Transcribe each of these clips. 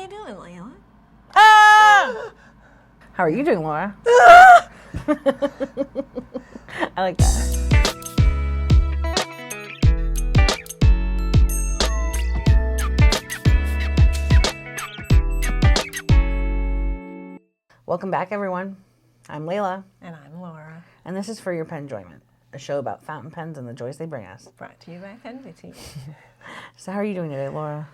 you doing, Leila? Ah! How are you doing, Laura? I like that. Welcome back, everyone. I'm Leila. And I'm Laura. And this is For Your Penjoyment, a show about fountain pens and the joys they bring us. Brought to you by Pen Boutique. So how are you doing today, Laura?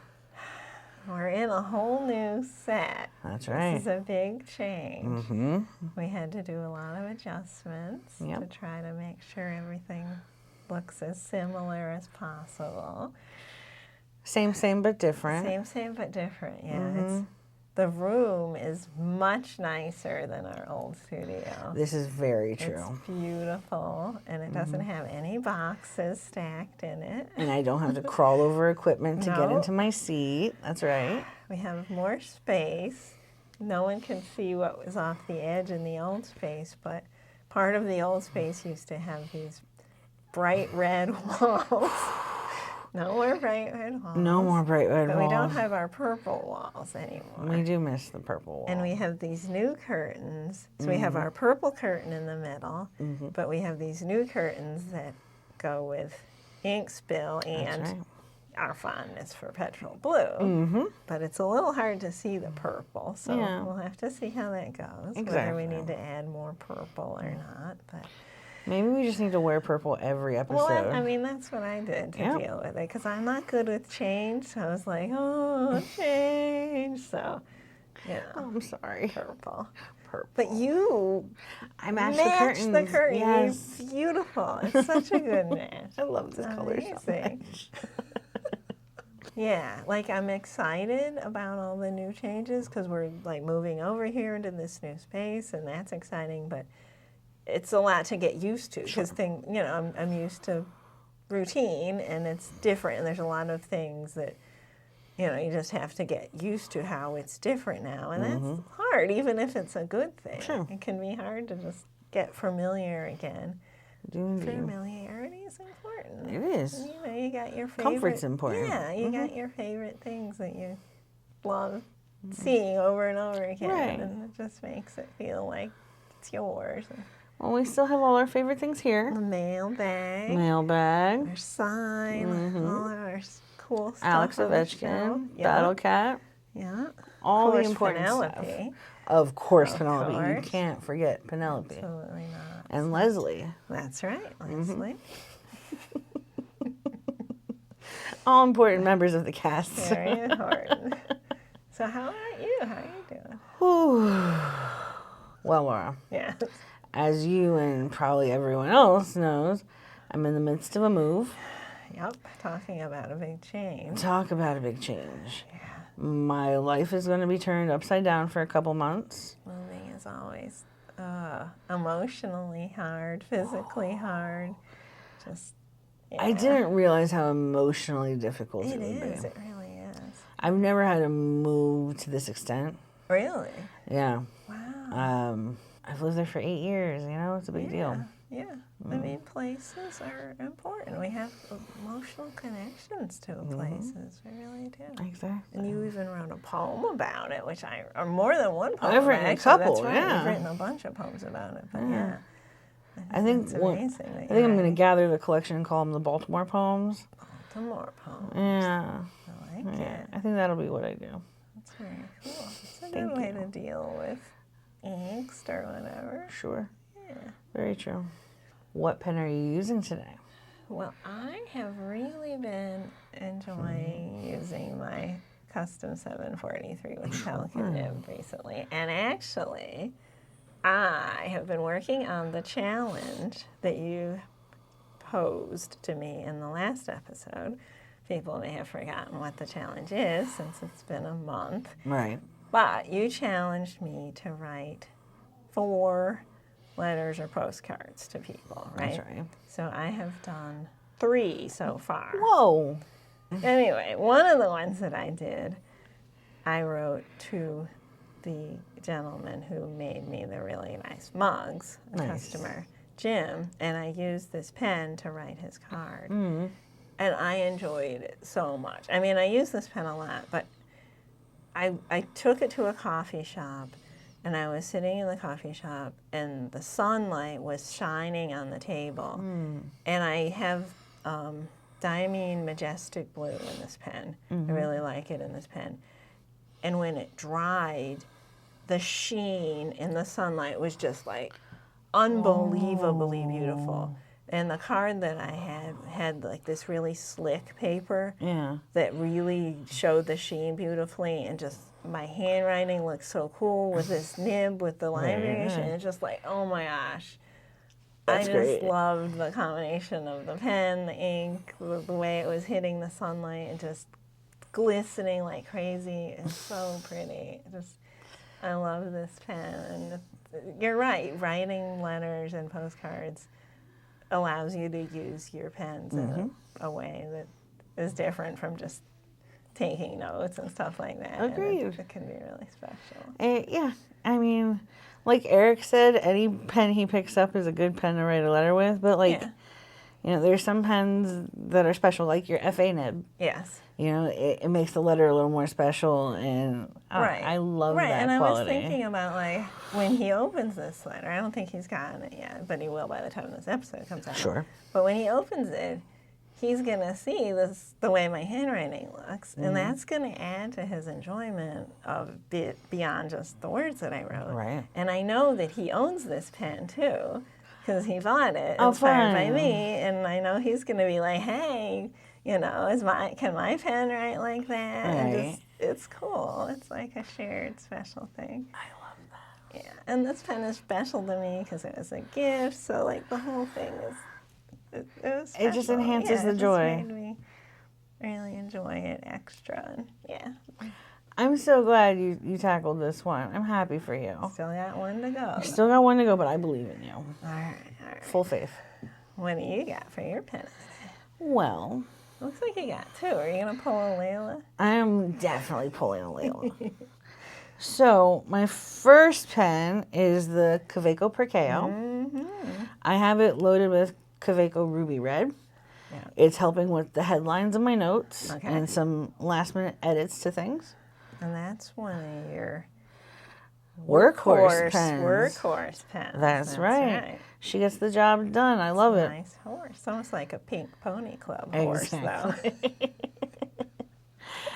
We're in a whole new set. That's right. This is a big change. Mm-hmm. We had to do a lot of adjustments to try to make sure everything looks as similar as possible. Same, but different. Same, but different. Yeah. The room is much nicer than our old studio. This is very true. It's beautiful, and it doesn't have any boxes stacked in it. And I don't have to crawl over equipment to get into my seat. That's right. We have more space. No one can see what was off the edge in the old space, but part of the old space used to have these bright red walls. No more bright red walls. No more bright red walls. But we don't have our purple walls anymore. We do miss the purple wall. And we have these new curtains. So we have our purple curtain in the middle, but we have these new curtains that go with ink spill and our fondness for petrol blue. But it's a little hard to see the purple, so we'll have to see how that goes, whether we need to add more purple or not. But maybe we just need to wear purple every episode. well, I mean, that's what I did to deal with it, because I'm not good with change, so I was like, oh, change, so, you know. Oh, I'm sorry. Purple. But I matched the curtains. The curtain. Yes. It's beautiful. It's such a good match. I love this color so much. Yeah, like I'm excited about all the new changes because we're like moving over here into this new space, and that's exciting, but it's a lot to get used to because I'm used to routine, and it's different, and there's a lot of things that you just have to get used to how it's different now, and that's hard, even if it's a good thing. Sure. It can be hard to just get familiar again. Indeed. Familiarity is important. It is. You got your favorite. Comfort's important. Yeah, you got your favorite things that you love seeing over and over again, and it just makes it feel like it's yours. Well, we still have all our favorite things here. The mailbag. Mailbag. Our sign. All of our cool stuff. Alex Ovechkin. Battle Cat. Yeah. All the important Penelope. stuff. Of course, Of Penelope. course. You can't forget Penelope. Absolutely not. And Leslie. That's right, Leslie. All important members of the cast. Very important. So how are you? How are you doing? Well, Laura. Yeah. As you and probably everyone else knows, I'm in the midst of a move. Yep. Talking about a big change. Talk about a big change. Yeah. My life is going to be turned upside down for a couple months. Moving is always emotionally hard, physically hard. Just. Yeah. I didn't realize how emotionally difficult it would is. be. It really is. I've never had to move to this extent. Really? Yeah. Wow. I've lived there for 8 years, it's a big deal. Yeah. I mean, places are important. We have emotional connections to places. We really do. Exactly. And you even wrote a poem about it, or more than one poem. I've written actually. a couple, That's right. yeah. You've written a bunch of poems about it, but I think it's amazing. I'm going to gather the collection and call them the Baltimore poems. Baltimore poems. Yeah. I like it. I think that'll be what I do. That's very cool. It's a good way to deal with angst or whatever. Sure. Yeah. Very true. What pen are you using today? Well, I have really been enjoying using my custom 743 with Pelican nib recently. And actually, I have been working on the challenge that you posed to me in the last episode. People may have forgotten what the challenge is since it's been a month. Right. But you challenged me to write 4 letters or postcards to people, right? That's right. So I have done 3 so far. Whoa. Anyway, one of the ones that I did, I wrote to the gentleman who made me the really nice mugs, a customer, Jim, and I used this pen to write his card. And I enjoyed it so much. I mean, I use this pen a lot, but I took it to a coffee shop, and I was sitting in the coffee shop, and the sunlight was shining on the table. And I have Diamine Majestic Blue in this pen. I really like it in this pen. And when it dried, the sheen in the sunlight was just like unbelievably beautiful. And the card that I had like this really slick paper that really showed the sheen beautifully, and just my handwriting looked so cool with this nib with the line variation. It's just like, oh my gosh. That's I just loved the combination of the pen, the ink, the way it was hitting the sunlight, and just glistening like crazy. It's so pretty. I love this pen. And you're right, writing letters and postcards allows you to use your pens in a way that is different from just taking notes and stuff like that. Agreed. And it can be really special. Yeah, I mean, like Eric said, any pen he picks up is a good pen to write a letter with. But like, you know, there's some pens that are special, like your FA nib. Yes. You know, it makes the letter a little more special, and I love that and quality. I was thinking about, like, when he opens this letter, I don't think he's gotten it yet, but he will by the time this episode comes out. Sure. But when he opens it, he's going to see the way my handwriting looks, and that's going to add to his enjoyment of it beyond just the words that I wrote. Right. And I know that he owns this pen, too, because he bought it Oh, inspired by fun. me, and I know he's going to be like, hey, you know, can my pen write like that? And Right. it's cool. It's like a shared special thing. I love that. Yeah, and this pen is special to me because it was a gift. So like the whole thing it was special. It just enhances the it joy. Just made me really enjoy it extra. And yeah, I'm so glad you tackled this one. I'm happy for you. still got one to go. Still got one to go, but I believe in you. All right. Full faith. What do you got for your pen? Well, Looks like you got two. Are you gonna pull a Leila? I'm definitely pulling a Leila. So, my first pen is the Kaweco Perkeo. I have it loaded with Kaweco Ruby Red. Yeah. It's helping with the headlines of my notes Okay. and some last-minute edits to things. And that's one of your Workhorse pens. Workhorse pens. That's right. She gets the job done. I love it. Nice horse. Almost like a Pink Pony Club horse, though.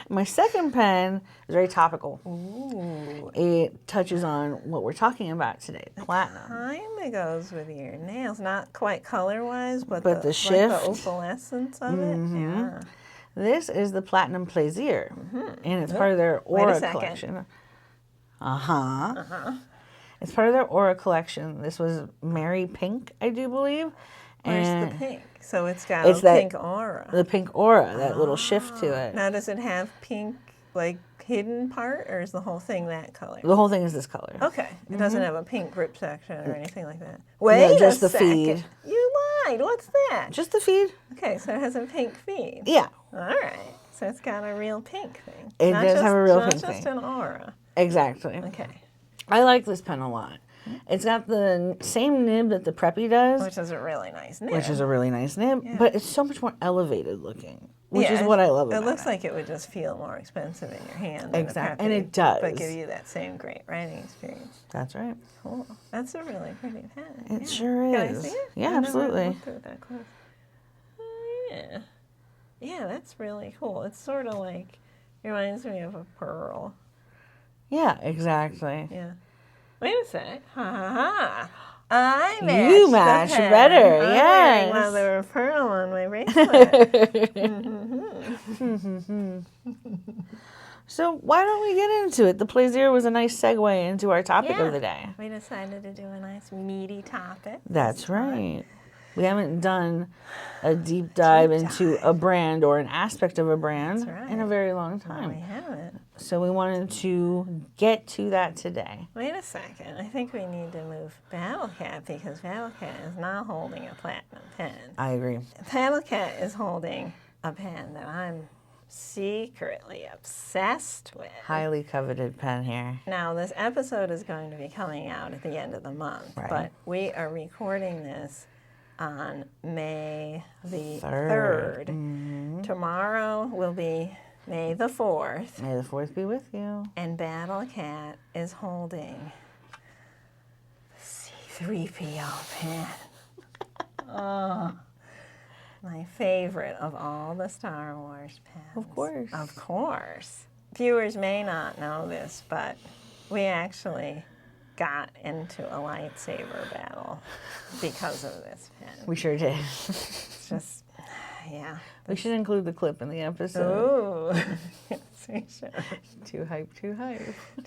My second pen is very topical. Ooh. It touches on what we're talking about today, platinum. Kind of goes with your nails. Not quite color-wise, but the shift. Like the opalescence of it. Yeah. This is the Platinum Plaisir, and it's part of their Aura collection. It's part of their Aura collection. This was Mary Pink, I do believe. Where's And the pink? So it's got it's a that- pink aura. the pink aura, that little shift to it. Now, does it have pink, like, hidden part, or is the whole thing that color? The whole thing is this color. Okay. It doesn't have a pink grip section or anything like that. No, Wait just a the second. feed. You lied. What's that? Just the feed? Okay, so it has a pink feed. Yeah, All right. So it's got a real pink thing. It does have a real not pink just thing. an aura. exactly. Okay. I like this pen a lot. It's got the same nib that the Preppy does, Which is a really nice nib. which is a really nice nib, Yeah. but it's so much more elevated looking, which is Yeah, what I love about it. it. Looks like it would just feel more expensive in your hand. than a Exactly, and Preppy, it does. But give you that same great writing experience. That's right. Cool. That's a really pretty pen. It yeah. sure Can I is. see it? Yeah, I never absolutely. looked at it that close. Oh, yeah. Yeah, that's really cool. It's sort of like, reminds me of a pearl. Yeah, exactly. Yeah. Wait a sec. Ha ha ha. I matched You the match pen. better, I'm yes. wearing mother of pearl on my bracelet. So why don't we get into it? The Plaisir was a nice segue into our topic Yeah. of the day. We decided to do a nice meaty topic. That's right. We haven't done a deep dive into a brand or an aspect of a brand That's right. in a very long We time. haven't. So we wanted to get to that today. Wait a second. I think we need to move Battlecat because Battlecat is not holding a platinum pen. I agree. Battlecat is holding a pen that I'm secretly obsessed with. Highly coveted pen here. Now, this episode is going to be coming out at the end of the month, Right. but we are recording this on May the Third. 3rd. Tomorrow will be May the 4th. May the 4th be with you. And Battle Cat is holding C-3PO pen. Oh, my favorite of all the Star Wars pens. Of course. Of course. Viewers may not know this, but we actually got into a lightsaber battle because of this pen. We sure did. It's just, yeah. We should include the clip in the episode. Ooh. Yes, we should. Too hype, too hype.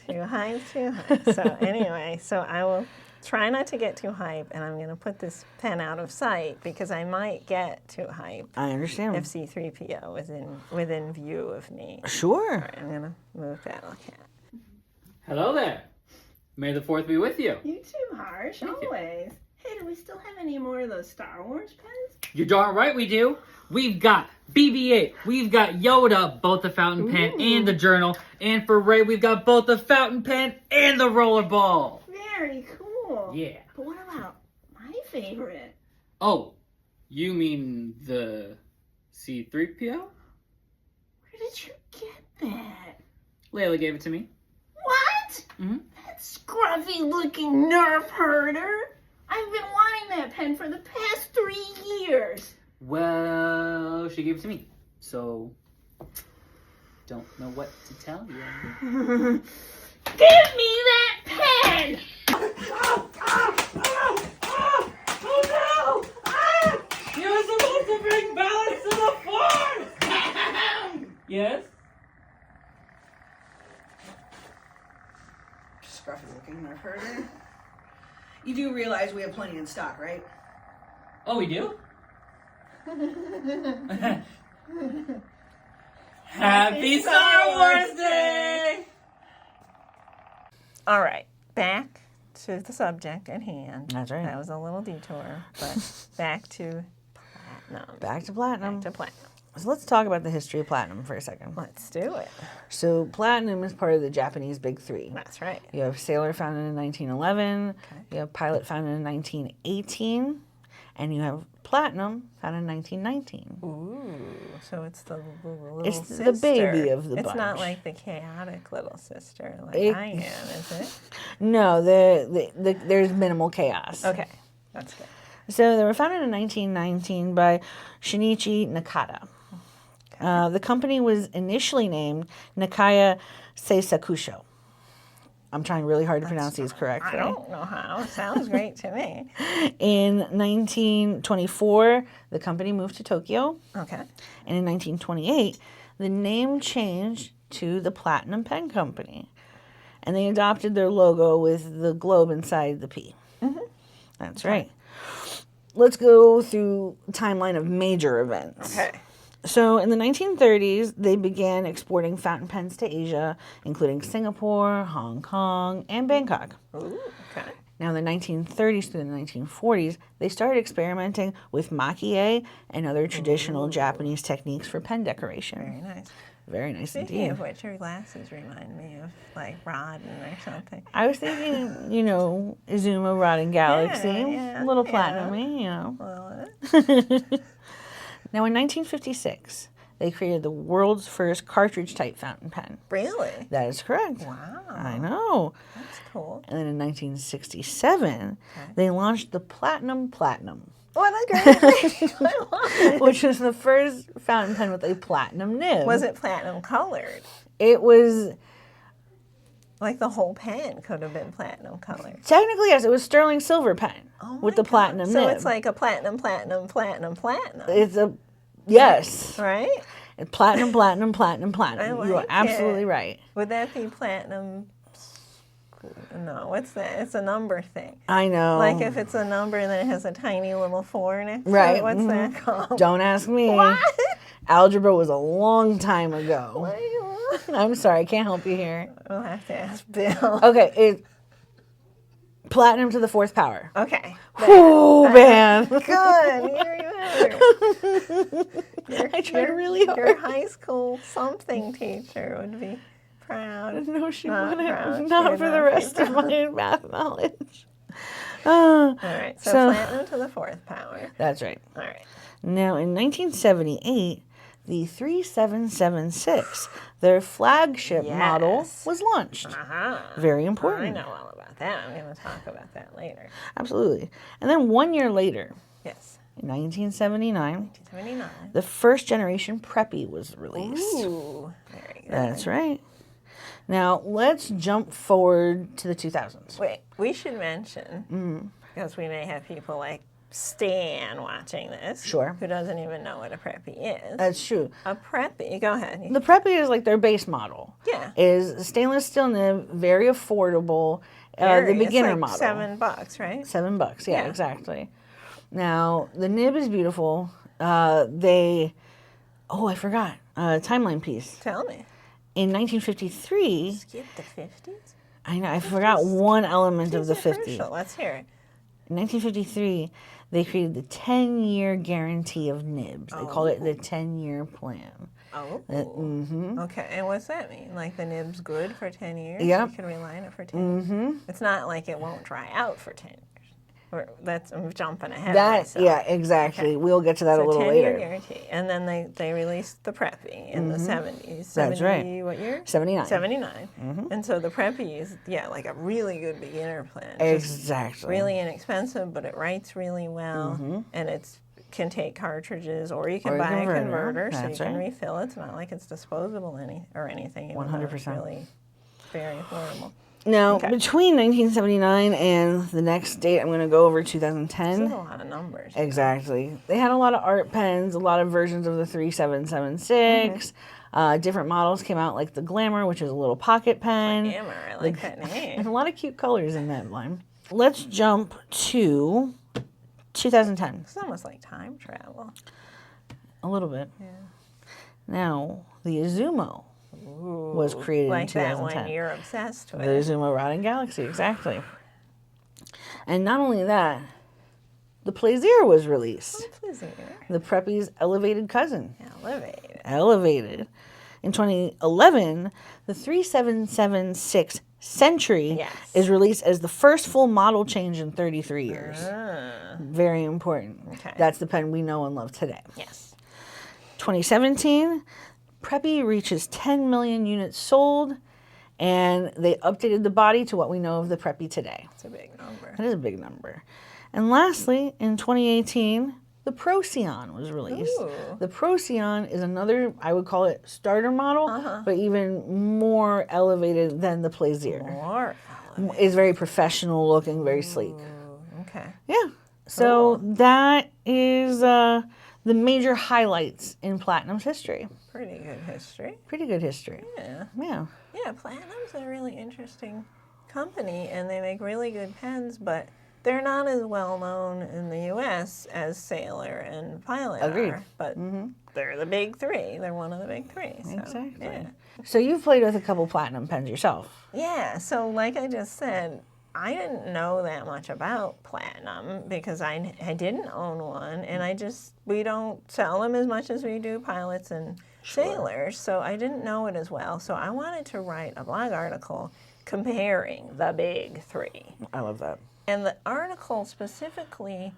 Too hype, too hype. So anyway, so I will try not to get too hype, and I'm going to put this pen out of sight because I might get too hype I understand. if C-3PO is within view of me. Sure. All right, I'm going to move Battle Cat. Hello there. May the 4th be with you. You too, Harsh, always. Hey, do we still have any more of those Star Wars pens? You're darn right we do. We've got BB-8, we've got Yoda, both the fountain pen and the journal, and for Ray, we've got both the fountain pen and the rollerball. Very cool. Yeah. But what about my favorite? Oh, you mean the C-3PO? Where did you get that? Leila gave it to me. What? Mm-hmm. That scruffy-looking nerf herder. I've been wanting that pen for the past 3 years. Well, she gave it to me, so don't know what to tell you. Give me that pen! Oh no! You're supposed to bring balance to the force! Yes? Scruffy looking nerf herder. You do realize we have plenty in stock, right? Oh, we do? Happy Star Wars Day! All right, back to the subject at hand. That's right. That was a little detour, but back to platinum. Back to platinum. Back to platinum. So let's talk about the history of platinum for a second. Let's do it. So platinum is part of the Japanese Big Three. That's right. You have Sailor founded in 1911, Okay. you have Pilot founded in 1918, and you have Platinum founded in 1919. Ooh, so it's the little It's sister. the baby of the It's bunch. not like the chaotic little sister like It- I am, is it? No, there's minimal chaos. Okay, that's good. So they were founded in 1919 by Shinichi Nakata. The company was initially named Nakaya Seisakusho. I'm trying really hard to pronounce these correctly. I don't know how. It sounds great to me. In 1924, the company moved to Tokyo. Okay. And in 1928, the name changed to the Platinum Pen Company. And they adopted their logo with the globe inside the P. Mm-hmm. That's right. Let's go through a timeline of major events. Okay. So in the 1930s, they began exporting fountain pens to Asia, including Singapore, Hong Kong, and Bangkok. Ooh, okay. Now, in the 1930s through the 1940s, they started experimenting with maki-e and other traditional Japanese techniques for pen decoration. Very nice. Very nice Speaking indeed. of which, your glasses remind me of like Rodden or something. I was thinking, Izuma Rod and Galaxy, yeah, a little yeah. platinum-y, Well, Now, in 1956, they created the world's first cartridge-type fountain pen. really? That is correct. Wow. I know. That's cool. And then in 1967, they launched the Platinum, What a great thing. I love it. which was the first fountain pen with a platinum nib. Was it platinum colored? It was, Like the whole pen could have been platinum colored. technically, yes, it was sterling silver pen Oh with my the God. platinum So nib. it's like a platinum. It's a, yes. Right? Platinum. I You are like absolutely it. right. Would that be platinum? No, what's that? It's a number thing. I know. Like if it's a number and then it has a tiny little 4 next to Right, it, what's mhm. that called? Don't ask me. What? Algebra was a long time ago. What do you want? I'm sorry, I can't help you here. We'll have to ask Bill. Okay, it's platinum to the 4th power. Okay. Ooh, man. Good. I tried really hard. Your high school something teacher would be proud. No, she Not proud. wouldn't. She Not would for the not be rest of proud. my math knowledge. All right. So So- platinum to the 4th power. That's right. All right. Now, in 1978, the 3776, their flagship model, Yes. was launched. Uh-huh. Very I important. know all about that. I'm going to talk about that later. Absolutely. And then 1 year later, Yes. in 1979, 1979. the first generation Preppy was released. Ooh, very good. That's right. Now, let's jump forward to the 2000s. Wait, we should mention, because we may have people like Stan watching this. Sure. Who doesn't even know what a preppy is. That's true. A preppy, go ahead. The Preppy is like their base model. Yeah. Is stainless steel nib, very affordable. Very, The beginner it's like model. $7, right? $7, yeah, Yeah. exactly. Now, the nib is beautiful. I forgot. Timeline piece. Tell me. In 1953, Skip the 50s? I know, I forgot one element of the These are 50s. crucial. Let's hear it. In 1953, they created the 10-year guarantee of nibs. They called it the 10-year plan. Oh. Mm-hmm. Okay, and what's that mean? Like the nib's good for 10 years? Yep. You can rely on it for 10 years? It's not like it won't dry out for 10 years. I'm jumping ahead of myself. Yeah, exactly. Okay. We'll get to that a little 10-year later. guarantee. And then they released the Preppy in the 70s. That's right. What year? 79. 79. And so the Preppy is, like a really good beginner plan. Just Exactly. really inexpensive, but it writes really well. And it's can take cartridges, or you can Or a buy a converter. converter so you That's can right. refill it. It's not like it's disposable or anything. even though it's 100%. really very affordable. Now, Okay. between 1979 and the next date, I'm going to go over This is 2010. a lot of numbers. Exactly. They had a lot of art pens, a lot of versions of the 3776. Different models came out, like the Glamour, which is a little pocket pen. Hammer, I like that There's name. a lot of cute colors in that line. Let's jump to 2010. It's almost like time travel. A little bit. Yeah. Now, the Izumo was created Like in that 2010. one you're obsessed with. The Izumo Routing Galaxy, exactly. And not only that, the Plaisir was released. Please hear. The Preppy's elevated cousin. Elevated. Elevated. In 2011, the 3776 Century Yes. is released as the first full model change in 33 years. Very important. Okay. That's the pen we know and love today. Yes. 2017, Preppy reaches 10 million units sold, and they updated the body to what we know of the Preppy today. It's a big number. That is a big number. And lastly, in 2018, the Procyon was released. Ooh. The Procyon is another, I would call it starter model, but even more elevated than the Plaisir. More. It's very professional looking, very sleek. Okay. Yeah. So that is the major highlights in Platinum's history. Pretty good history. Pretty good history. Yeah. Yeah. Yeah, Platinum's a really interesting company, and they make really good pens, but they're not as well known in the U.S. as Sailor and Pilot Agreed. are. But they're the big three. They're one of the big three. So, Exactly. Yeah. So you've played with a couple Platinum pens yourself. Yeah, so like I just said, I didn't know that much about Platinum because I didn't own one, and we don't sell them as much as we do Pilots and Sailors, so I didn't know it as well. So I wanted to write a blog article comparing the big three. I love that. And the article specifically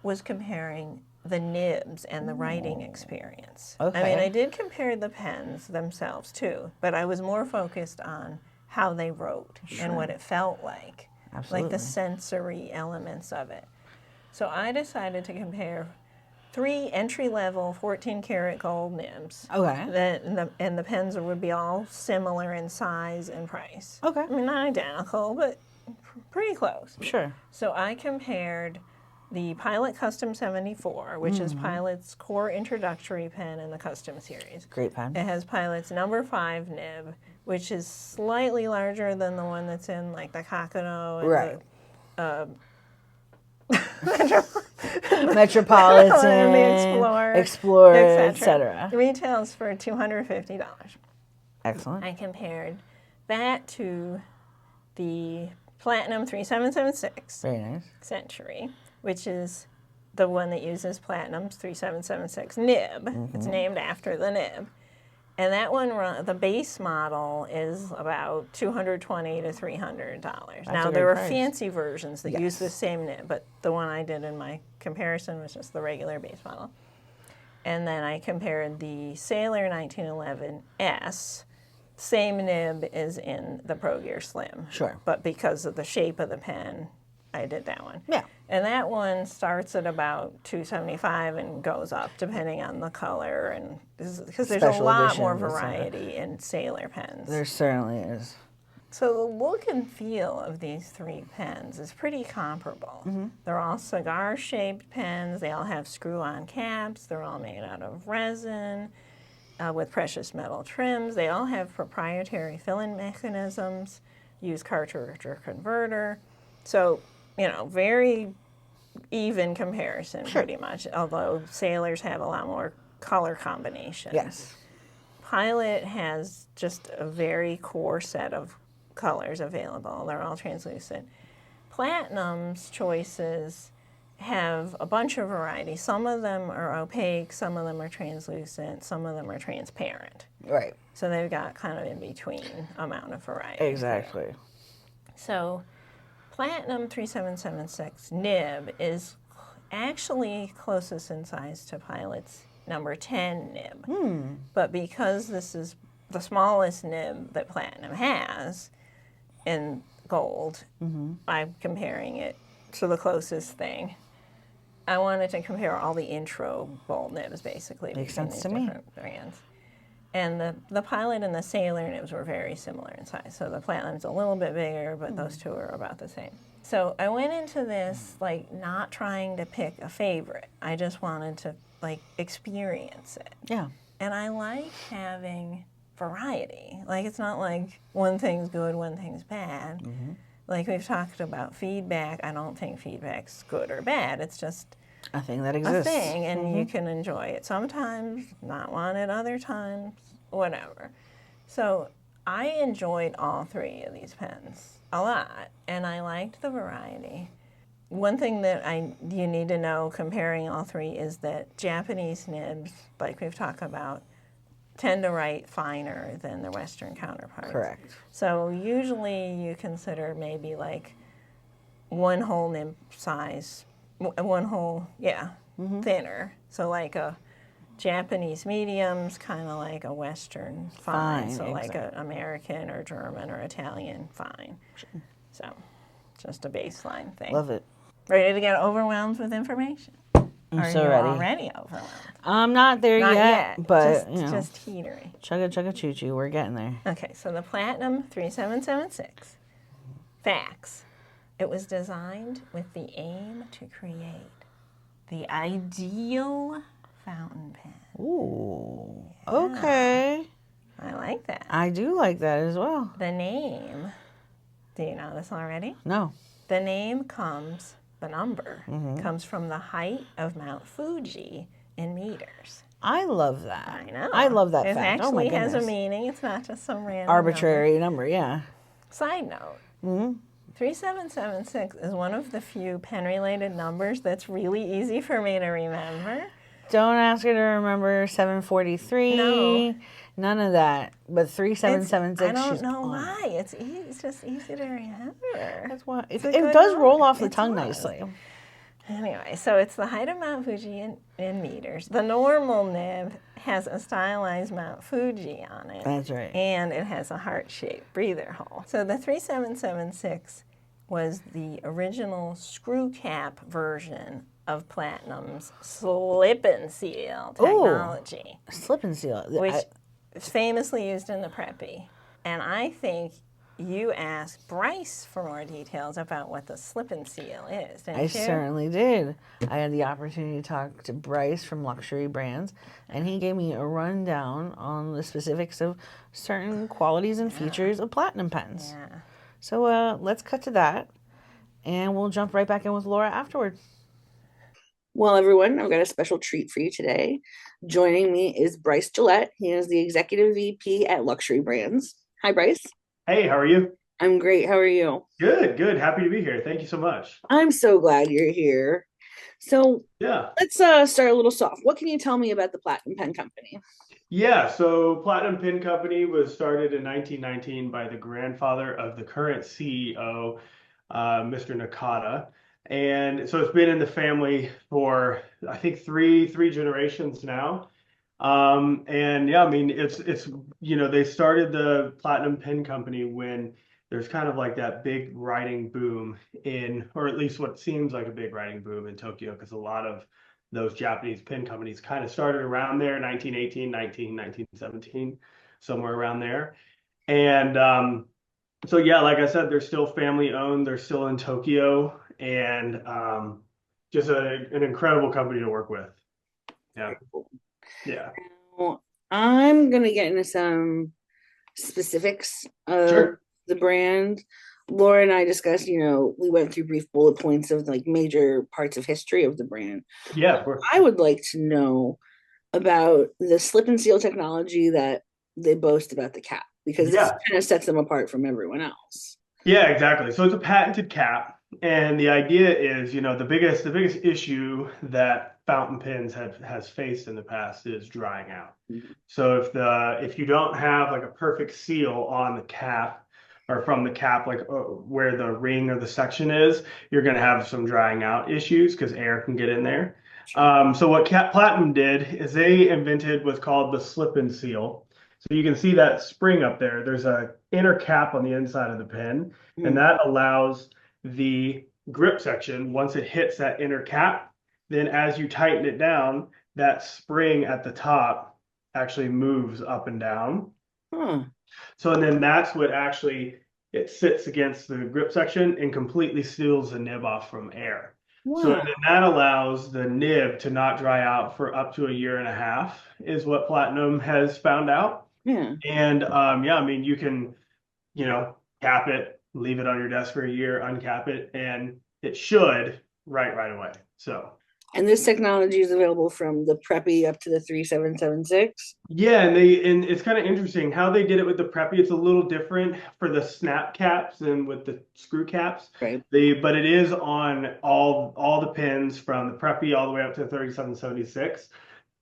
was comparing the nibs and the writing experience. I mean, Okay. I did compare the pens themselves too, but I was more focused on how they wrote and what it felt like. Absolutely. Like the sensory elements of it. So I decided to compare 3 entry-level 14-karat gold nibs. Okay. And the pens would be all similar in size and price. Okay. I mean, not identical, but pretty close. Sure. So I compared the Pilot Custom 74, which is Pilot's core introductory pen in the Custom series. Great pen. It has Pilot's number 5 nib, which is slightly larger than the one that's in like the Kakano and Right. the Metropolitan, and the Explorer, etc. etc. Retails for $250. Excellent. I compared that to the Platinum 3776 Very nice. Century, which is the one that uses Platinum's 3776 nib. It's named after the nib. And that one, the base model is about $220 to $300. Now, a there great were price. fancy versions that use the Yes. same nib, but the one I did in my comparison was just the regular base model. And then I compared the Sailor 1911S. Same nib is in the Pro Gear Slim. Sure. But because of the shape of the pen, I did that one. Yeah. And that one starts at about $275 and goes up depending on the color, and because there's Special a lot more editions, variety in Sailor pens. There certainly is. So the look and feel of these three pens is pretty comparable. They're all cigar-shaped pens. They all have screw-on caps. They're all made out of resin with precious metal trims. They all have proprietary filling mechanisms, use cartridge or converter. So, you know, very even comparison pretty much, although Sailors have a lot more color combinations. Yes. Pilot has just a very core set of colors available. They're all translucent. Platinum's choices have a bunch of variety. Some of them are opaque, some of them are translucent, some of them are transparent. Right. So they've got kind of in between amount of variety. Exactly. So Platinum 3776 nib is actually closest in size to Pilot's number 10 nib. But because this is the smallest nib that Platinum has in gold, I'm comparing it to the closest thing. I wanted to compare all the intro bold nibs basically. Makes between sense these to me. different brands. And the Pilot and the Sailor nibs were very similar in size. So the Platinum's a little bit bigger, but those two are about the same. So I went into this like not trying to pick a favorite. I just wanted to like experience it. Yeah. And I like having variety. Like it's not like one thing's good, one thing's bad. Like we've talked about feedback. I don't think feedback's good or bad. It's just A thing that a exists. thing, and you can enjoy it sometimes, not want it other times, whatever. So I enjoyed all three of these pens a lot, and I liked the variety. One thing that you need to know comparing all three is that Japanese nibs, like we've talked about, tend to write finer than their Western counterparts. Correct. So usually you consider maybe like one whole nib size, one whole, thinner. So like a Japanese medium's kind of like a Western fine. So like an American or German or Italian fine. So just a baseline thing. Love it. Ready to get overwhelmed with information? I'm Are so you ready. already overwhelmed? I'm not there Not yet, but you know, just heatery. chugga choo choo, we're getting there. Okay, so the Platinum 3776. Facts. It was designed with the aim to create the ideal fountain pen. Ooh. Okay. I like that. I do like that as well. The name, do you know this already? No. The name comes, the number, Mm-hmm. comes from the height of Mount Fuji in meters. I love that. I know. I love that it fact. Oh my actually has a goodness. meaning. It's not just some random Arbitrary number, yeah. Side note, 3776 is one of the few pen-related numbers that's really easy for me to remember. Don't ask her to remember 743. No. None of that. But 3776. I don't she's know on. why. It's just easy to remember. That's why it a good does roll number. off the It tongue does. nicely. Anyway, so it's the height of Mount Fuji in meters. The normal nib has a stylized Mount Fuji on it. That's right. And it has a heart-shaped breather hole. So the 3776 was the original screw cap version of Platinum's slip and seal technology, Slip and seal. which is famously used in the preppy. And I think you asked Bryce for more details about what the slip and seal is, didn't I you? certainly did. I had the opportunity to talk to Bryce from Luxury Brands, and he gave me a rundown on the specifics of certain qualities and features of platinum pens. Yeah. So let's cut to that, and we'll jump right back in with Laura afterward. Well, everyone, I've got a special treat for you today. Joining me is Bryce Gillett. He is the Executive VP at Luxury Brands. Hi, Bryce. Hey, how are you? I'm great. How are you? Good, good. Happy to be here. Thank you so much. I'm so glad you're here. So Yeah. let's start a little soft. What can you tell me about the Platinum Pen Company? Yeah, so Platinum Pin Company was started in 1919 by the grandfather of the current CEO, Mr. Nakata. And so it's been in the family for, I think, three generations now. And yeah, I mean, it's they started the Platinum Pen Company when there's kind of like that big writing boom or at least what seems like a big writing boom in Tokyo, because a lot of those Japanese pen companies kind of started around there, 1918, 1917, somewhere around there. And so yeah, like I said, they're still family owned. They're still in Tokyo, and just an incredible company to work with. Yeah, yeah. Well, I'm gonna get into some specifics of Sure. the brand. Laura and I discussed, we went through brief bullet points of like major parts of history of the brand. Yeah, of course. I would like to know about the slip and seal technology that they boast about the cap, because this Yeah. kind of sets them apart from everyone else. Yeah, exactly. So it's a patented cap, and the idea is, the biggest issue that fountain pens has faced in the past is drying out. So if you don't have like a perfect seal on the cap or from the cap, like where the ring or the section is, you're going to have some drying out issues because air can get in there. So what Platinum did is they invented what's called the slip and seal. So you can see that spring up there. There's a inner cap on the inside of the pen, and that allows the grip section, once it hits that inner cap, then as you tighten it down, that spring at the top actually moves up and down. Huh. So and then that's what actually it sits against the grip section and completely seals the nib off from air. So Wow. then that allows the nib to not dry out for up to a year and a half, is what Platinum has found out. Yeah. And yeah, I mean, you can, cap it, leave it on your desk for a year, uncap it, and it should write right away. So And this technology is available from the Preppy up to the 3776. yeah, and it's kind of interesting how they did it with the Preppy. It's a little different for the snap caps than with the screw caps. Right. But it is on all the pins from the Preppy all the way up to 3776.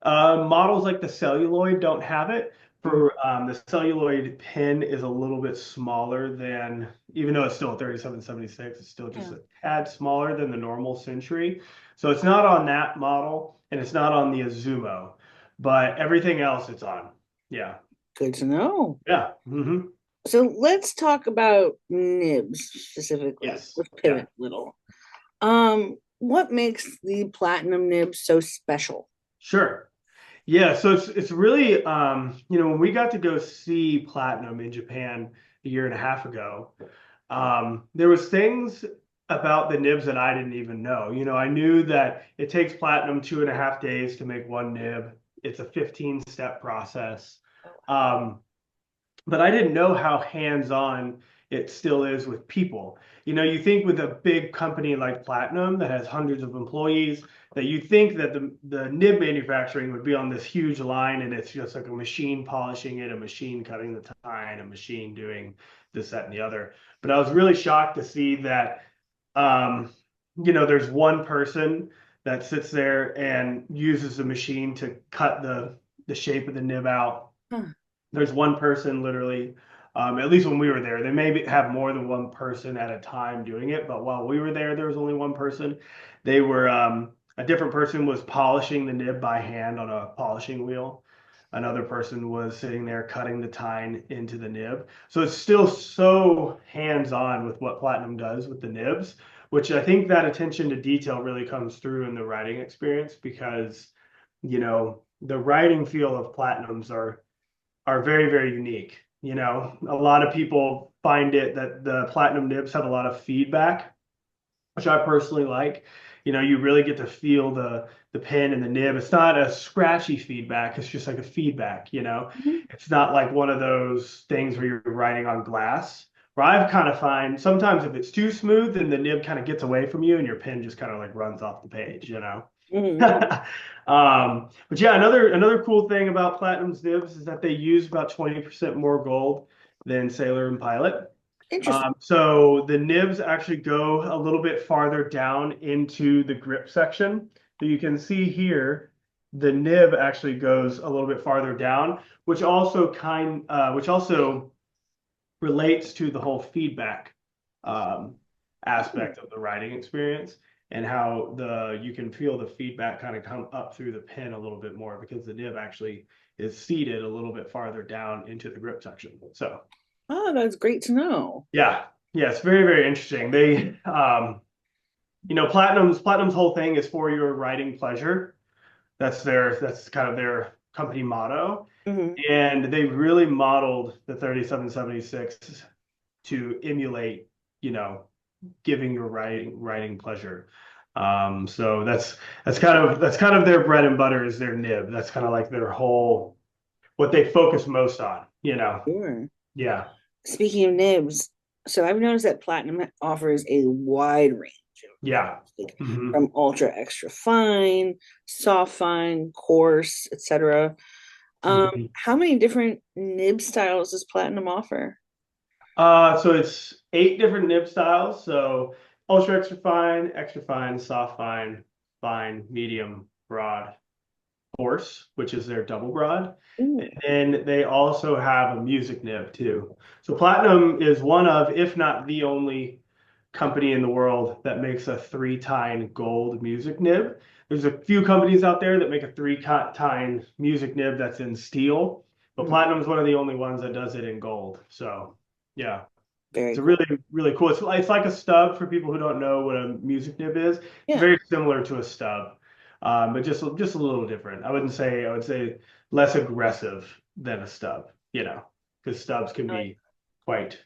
Models like the celluloid don't have it. For the celluloid pin is a little bit smaller than, even though it's still a 3776, it's still just a tad smaller than the normal Century. So it's not on that model, and it's not on the Azumo, but everything else it's on. Yeah. Good to know. Yeah. Mm-hmm. So let's talk about nibs specifically. Yes. Let's pivot a little. What makes the platinum nib so special? Sure. Yeah, so it's really when we got to go see Platinum in Japan a year and a half ago, there was things about the nibs that I didn't even know. I knew that it takes Platinum 2.5 days to make one nib. It's a 15-step process. But I didn't know how hands-on it still is with people. You think with a big company like Platinum that has hundreds of employees, that you think that the nib manufacturing would be on this huge line, and it's just like a machine polishing it, a machine cutting the tine, a machine doing this, that, and the other. But I was really shocked to see that, there's one person that sits there and uses the machine to cut the shape of the nib out. There's one person literally, at least when we were there. They may have more than one person at a time doing it, but while we were there was only one person. They were a different person was polishing the nib by hand on a polishing wheel. Another person was sitting there cutting the tine into the nib. So it's still so hands-on with what Platinum does with the nibs, which I think that attention to detail really comes through in the writing experience, because the writing feel of Platinums are very, very unique. A lot of people find it that the Platinum nibs have a lot of feedback, which I personally like. You really get to feel the pen and the nib. It's not a scratchy feedback. It's just like a feedback. It's not like one of those things where you're writing on glass. Where I've kind of find sometimes if it's too smooth, then the nib kind of gets away from you and your pen just kind of like runs off the page. But yeah, another cool thing about Platinum's nibs is that they use about 20% more gold than Sailor and Pilot. Interesting. So the nibs actually go a little bit farther down into the grip section. So you can see here, the nib actually goes a little bit farther down, which also relates to the whole feedback aspect of the writing experience. and how you can feel the feedback kind of come up through the pin a little bit more because the nib actually is seated a little bit farther down into the grip section. So, Oh, that's great to know. yeah, it's very, very interesting. They, Platinum's whole thing is for your riding pleasure. That's kind of their company motto. Mm-hmm. And they really modeled the 3776 to emulate, giving your riding pleasure. So that's kind of their bread and butter is their nib. That's kind of like their whole what they focus most on, Sure. Yeah. Speaking of nibs, so I've noticed that Platinum offers a wide range. Yeah. Like Mhm. from ultra extra fine, soft fine, coarse, etc. Mhm. How many different nib styles does Platinum offer? So it's 8 different nib styles. So ultra extra fine, soft fine, medium, broad, coarse, which is their double broad. Ooh, And they also have a music nib too. So Platinum is one of, if not the only company in the world that makes a 3-tine gold music nib. There's a few companies out there that make a 3-tine music nib that's in steel, but Platinum is one of the only ones that does it in gold. So, yeah. very It's a cool. really, really cool. It's like a stub for people who don't know what a music nib is. It's Yeah. very similar to a stub, but just a little different. I would say less aggressive than a stub, because stubs can be quite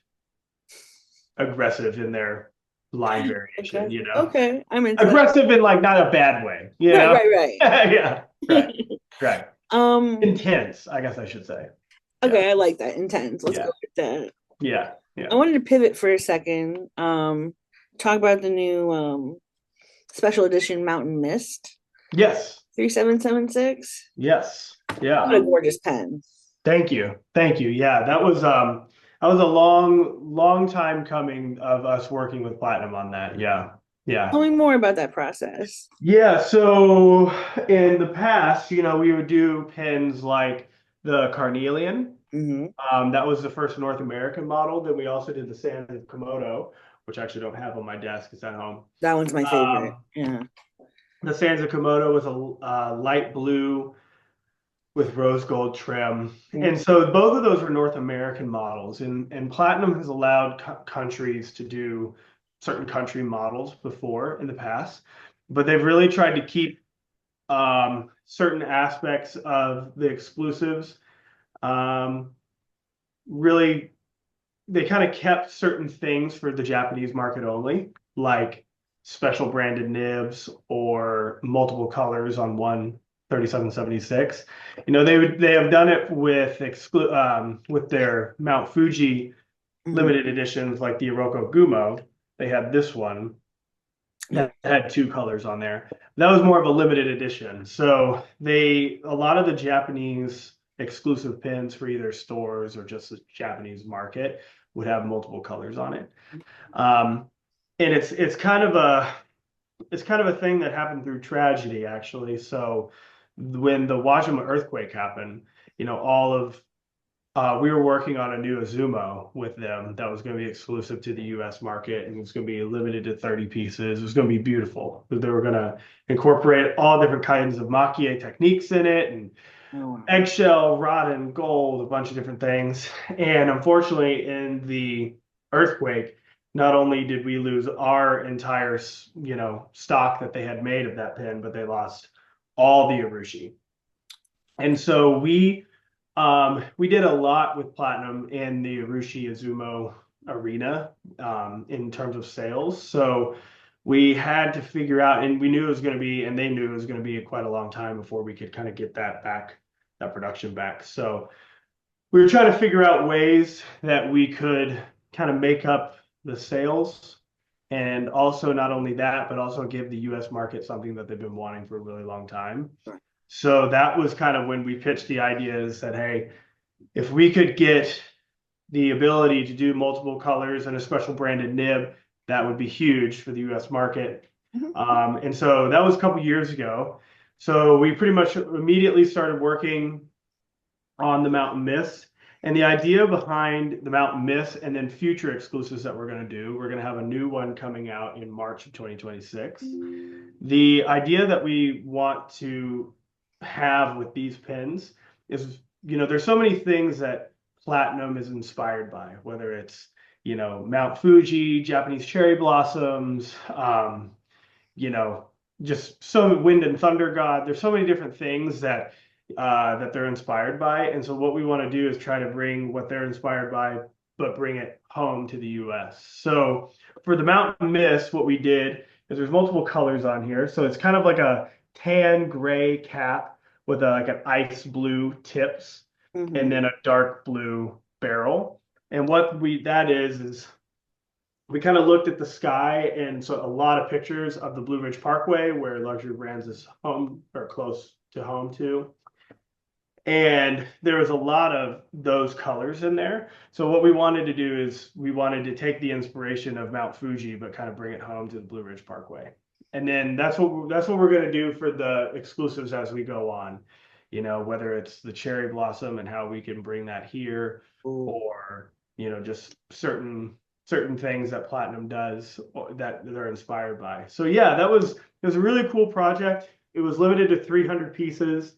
aggressive in their line variation, Okay, I'm into that. aggressive in like not a bad way, Right. yeah, right. Um, Intense, I guess I should say. okay, I like that. Intense. Let's Yeah. go with that. Yeah. I wanted to pivot for a second. Talk about the new special edition Mountain Mist Yes. 3776. Yes. What a Yeah. gorgeous pen. Thank you. Yeah, that was a long time coming of us working with Platinum on that. Yeah. Tell me more about that process. Yeah, so in the past, we would do pins like the Carnelian. Mm-hmm. That was the first North American model. Then we also did the San Komodo, which I actually don't have on my desk. It's at home. That one's my favorite. Yeah. The Sansa Komodo was a light blue with rose gold trim. And so both of those were North American models. And Platinum has allowed countries to do certain country models before in the past, but they've really tried to keep certain aspects of the exclusives. Really, they kind of kept certain things for the Japanese market only, like special branded nibs or multiple colors on one 3776. They have done it with their Mount Fuji limited editions like the Iroko Gumo. They had this one that had 2 colors on there. That was more of a limited edition. So a lot of the Japanese exclusive pins for either stores or just the Japanese market would have multiple colors on it. And it's kind of a thing that happened through tragedy, actually. So when the Wajima earthquake happened, all of we were working on a new Azumo with them that was going to be exclusive to the U.S. market, and it was going to be limited to 30 pieces. It was going to be beautiful. They were going to incorporate all different kinds of makie techniques in it, and eggshell, rod and gold, a bunch of different things. And unfortunately, in the earthquake, not only did we lose our entire, stock that they had made of that pin, but they lost all the Urushi. And so we did a lot with Platinum in the Urushi Azumo arena in terms of sales. So we had to figure out, and we knew it was going to be, and they knew it was going to be quite a long time before we could kind of get that production back. So we were trying to figure out ways that we could kind of make up the sales, and also not only that, but also give the U.S. market something that they've been wanting for a really long time. So that was kind of when we pitched the idea and said, hey, if we could get the ability to do multiple colors and a special branded nib, that would be huge for the U.S. market. And so that was a couple years ago. So we pretty much immediately started working on the Mountain Mist. And the idea behind the Mountain Mist and then future exclusives that we're going to do, we're going to have a new one coming out in March of 2026. The idea that we want to have with these pins is, there's so many things that Platinum is inspired by, whether it's, Mount Fuji, Japanese cherry blossoms, just so wind and thunder god. There's so many different things that they're inspired by. And so what we want to do is try to bring what they're inspired by, but bring it home to the US. So for the Mountain Mist, what we did is there's multiple colors on here. So it's kind of like a tan gray cap with like an ice blue tips and then a dark blue barrel. And what that is we kind of looked at the sky and so a lot of pictures of the Blue Ridge Parkway where Luxury Brands is home or close to home to. And there was a lot of those colors in there. So what we wanted to do is we wanted to take the inspiration of Mount Fuji, but kind of bring it home to the Blue Ridge Parkway. And then that's what we're going to do for the exclusives as we go on. Whether it's the cherry blossom and how we can bring that here, or just certain things that Platinum does that they're inspired by. So yeah, it was a really cool project. It was limited to 300 pieces.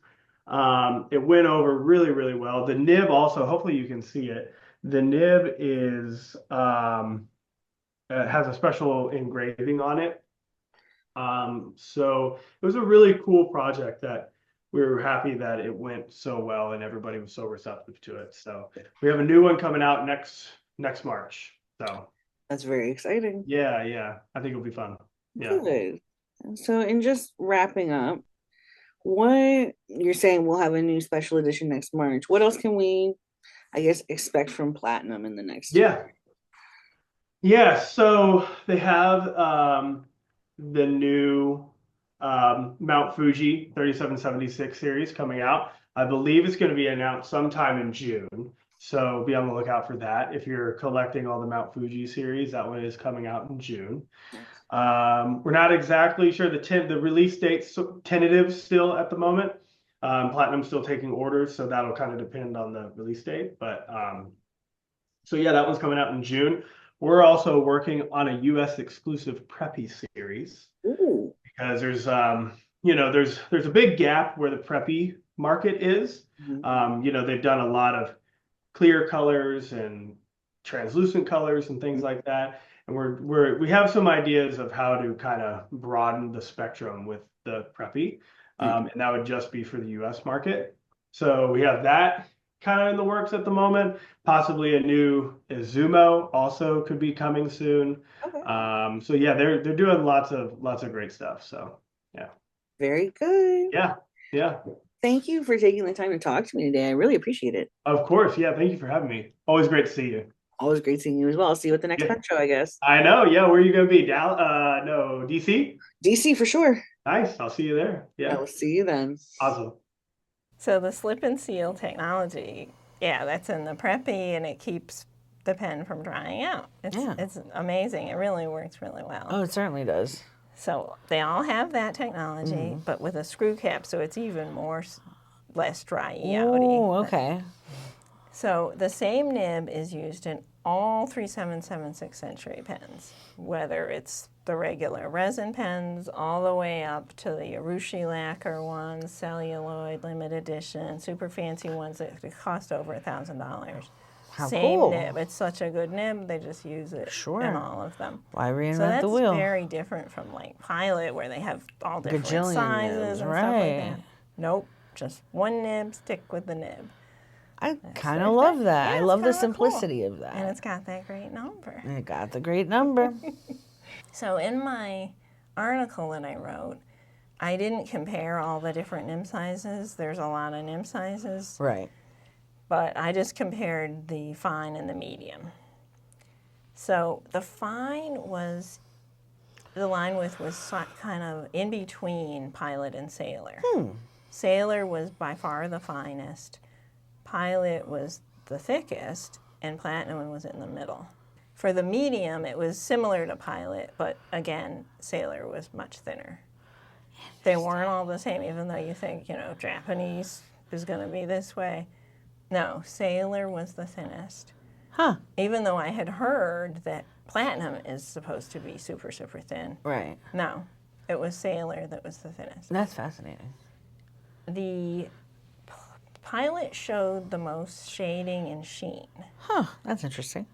It went over really, really well. The nib also, hopefully you can see it. The nib is has a special engraving on it. So it was a really cool project that we were happy that it went so well and everybody was so receptive to it. So we have a new one coming out next March. So that's very exciting. Yeah. I think it'll be fun. Yeah. Good. So in just wrapping up, what you're saying we'll have a new special edition next March. What else can we, I guess, expect from Platinum in the next year? Yeah, so they have the new Mount Fuji 3776 series coming out. I believe it's going to be announced sometime in June. So be on the lookout for that. If you're collecting all the Mount Fuji series, that one is coming out in June. We're not exactly sure the release date's tentative still at the moment. Platinum's still taking orders, so that'll kind of depend on the release date. But so yeah, that one's coming out in June. We're also working on a US exclusive preppy series. Ooh. Because there's there's a big gap where the preppy market is. They've done a lot of clear colors and translucent colors and things like that. And we have some ideas of how to kind of broaden the spectrum with the preppy. And that would just be for the US market. So we have that kind of in the works at the moment. Possibly a new Izumo also could be coming soon. Okay. So yeah, they're doing lots of great stuff. So yeah. Very good. Yeah. Thank you for taking the time to talk to me today. I really appreciate it. Of course. Yeah. Thank you for having me. Always great to see you. Always great seeing you as well. I'll see you at the next pet show, I guess. I know. Yeah. Where are you going to be? No, DC? DC for sure. Nice. I'll see you there. Yeah. I will see you then. Awesome. So the slip and seal technology, that's in the preppy and it keeps the pen from drying out. It's amazing. It really works really well. Oh, it certainly does. So they all have that technology, but with a screw cap, so it's even less dry-outy. Oh, okay. So the same nib is used in all 3776 Century pens, whether it's the regular resin pens all the way up to the Urushi lacquer ones, celluloid, limited edition, super fancy ones that cost over $1,000. Same cool. nib. It's such a good nib, they just use it in all of them. Why reinvent so that's the wheel? Very different from like Pilot where they have all different Gajillion sizes nibs, and right. stuff like that. Nope, just one nib, stick with the nib. I kind of love that. Yeah, I love the cool. simplicity of that. And it's got that great number. It got the great number. So in my article that I wrote, I didn't compare all the different nib sizes. There's a lot of nib sizes. Right. But I just compared the fine and the medium. So the fine was, the line width was kind of in between Pilot and Sailor. Sailor was by far the finest. Pilot was the thickest, and Platinum was in the middle. For the medium, it was similar to Pilot, but again, Sailor was much thinner. They weren't all the same, even though you think, Japanese is going to be this way. No, Sailor was the thinnest. Huh. Even though I had heard that Platinum is supposed to be super, super thin. Right. No, it was Sailor that was the thinnest. That's fascinating. The Pilot showed the most shading and sheen. Huh. That's interesting.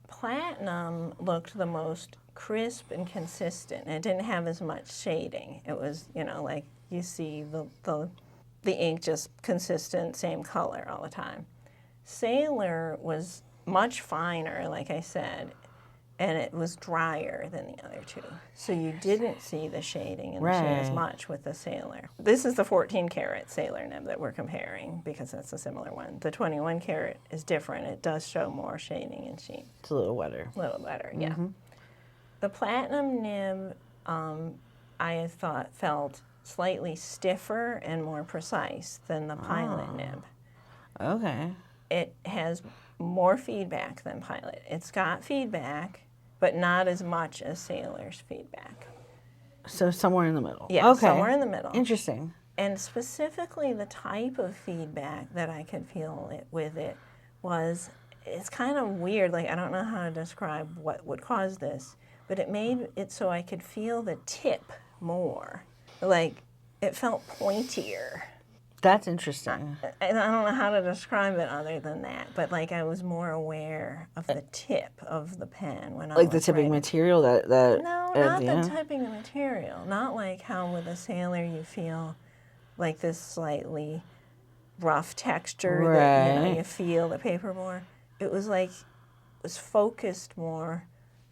Platinum looked the most crisp and consistent. It didn't have as much shading. It was, like you see the ink just consistent, same color all the time. Sailor was much finer, like I said, and it was drier than the other two. So you didn't see the shading and the shade as much with the Sailor. This is the 14 karat Sailor nib that we're comparing because that's a similar one. The 21 karat is different. It does show more shading and sheen. It's a little wetter. A little better, yeah. The Platinum nib, I thought felt slightly stiffer and more precise than the Pilot nib. Okay. It has more feedback than Pilot. It's got feedback, but not as much as Sailor's feedback. So somewhere in the middle. Yeah, okay. somewhere in the middle. Interesting. And specifically the type of feedback that I could feel with it was, it's kind of weird, like I don't know how to describe what would cause this, but it made it so I could feel the tip more. Like it felt pointier. That's interesting. And I don't know how to describe it other than that, but like I was more aware of the tip of the pen when I was Like the tipping writing. material that No, not the end? tipping material. Not like how with a Sailor you feel like this slightly rough texture that Right. you feel the paper more. It was like it was focused more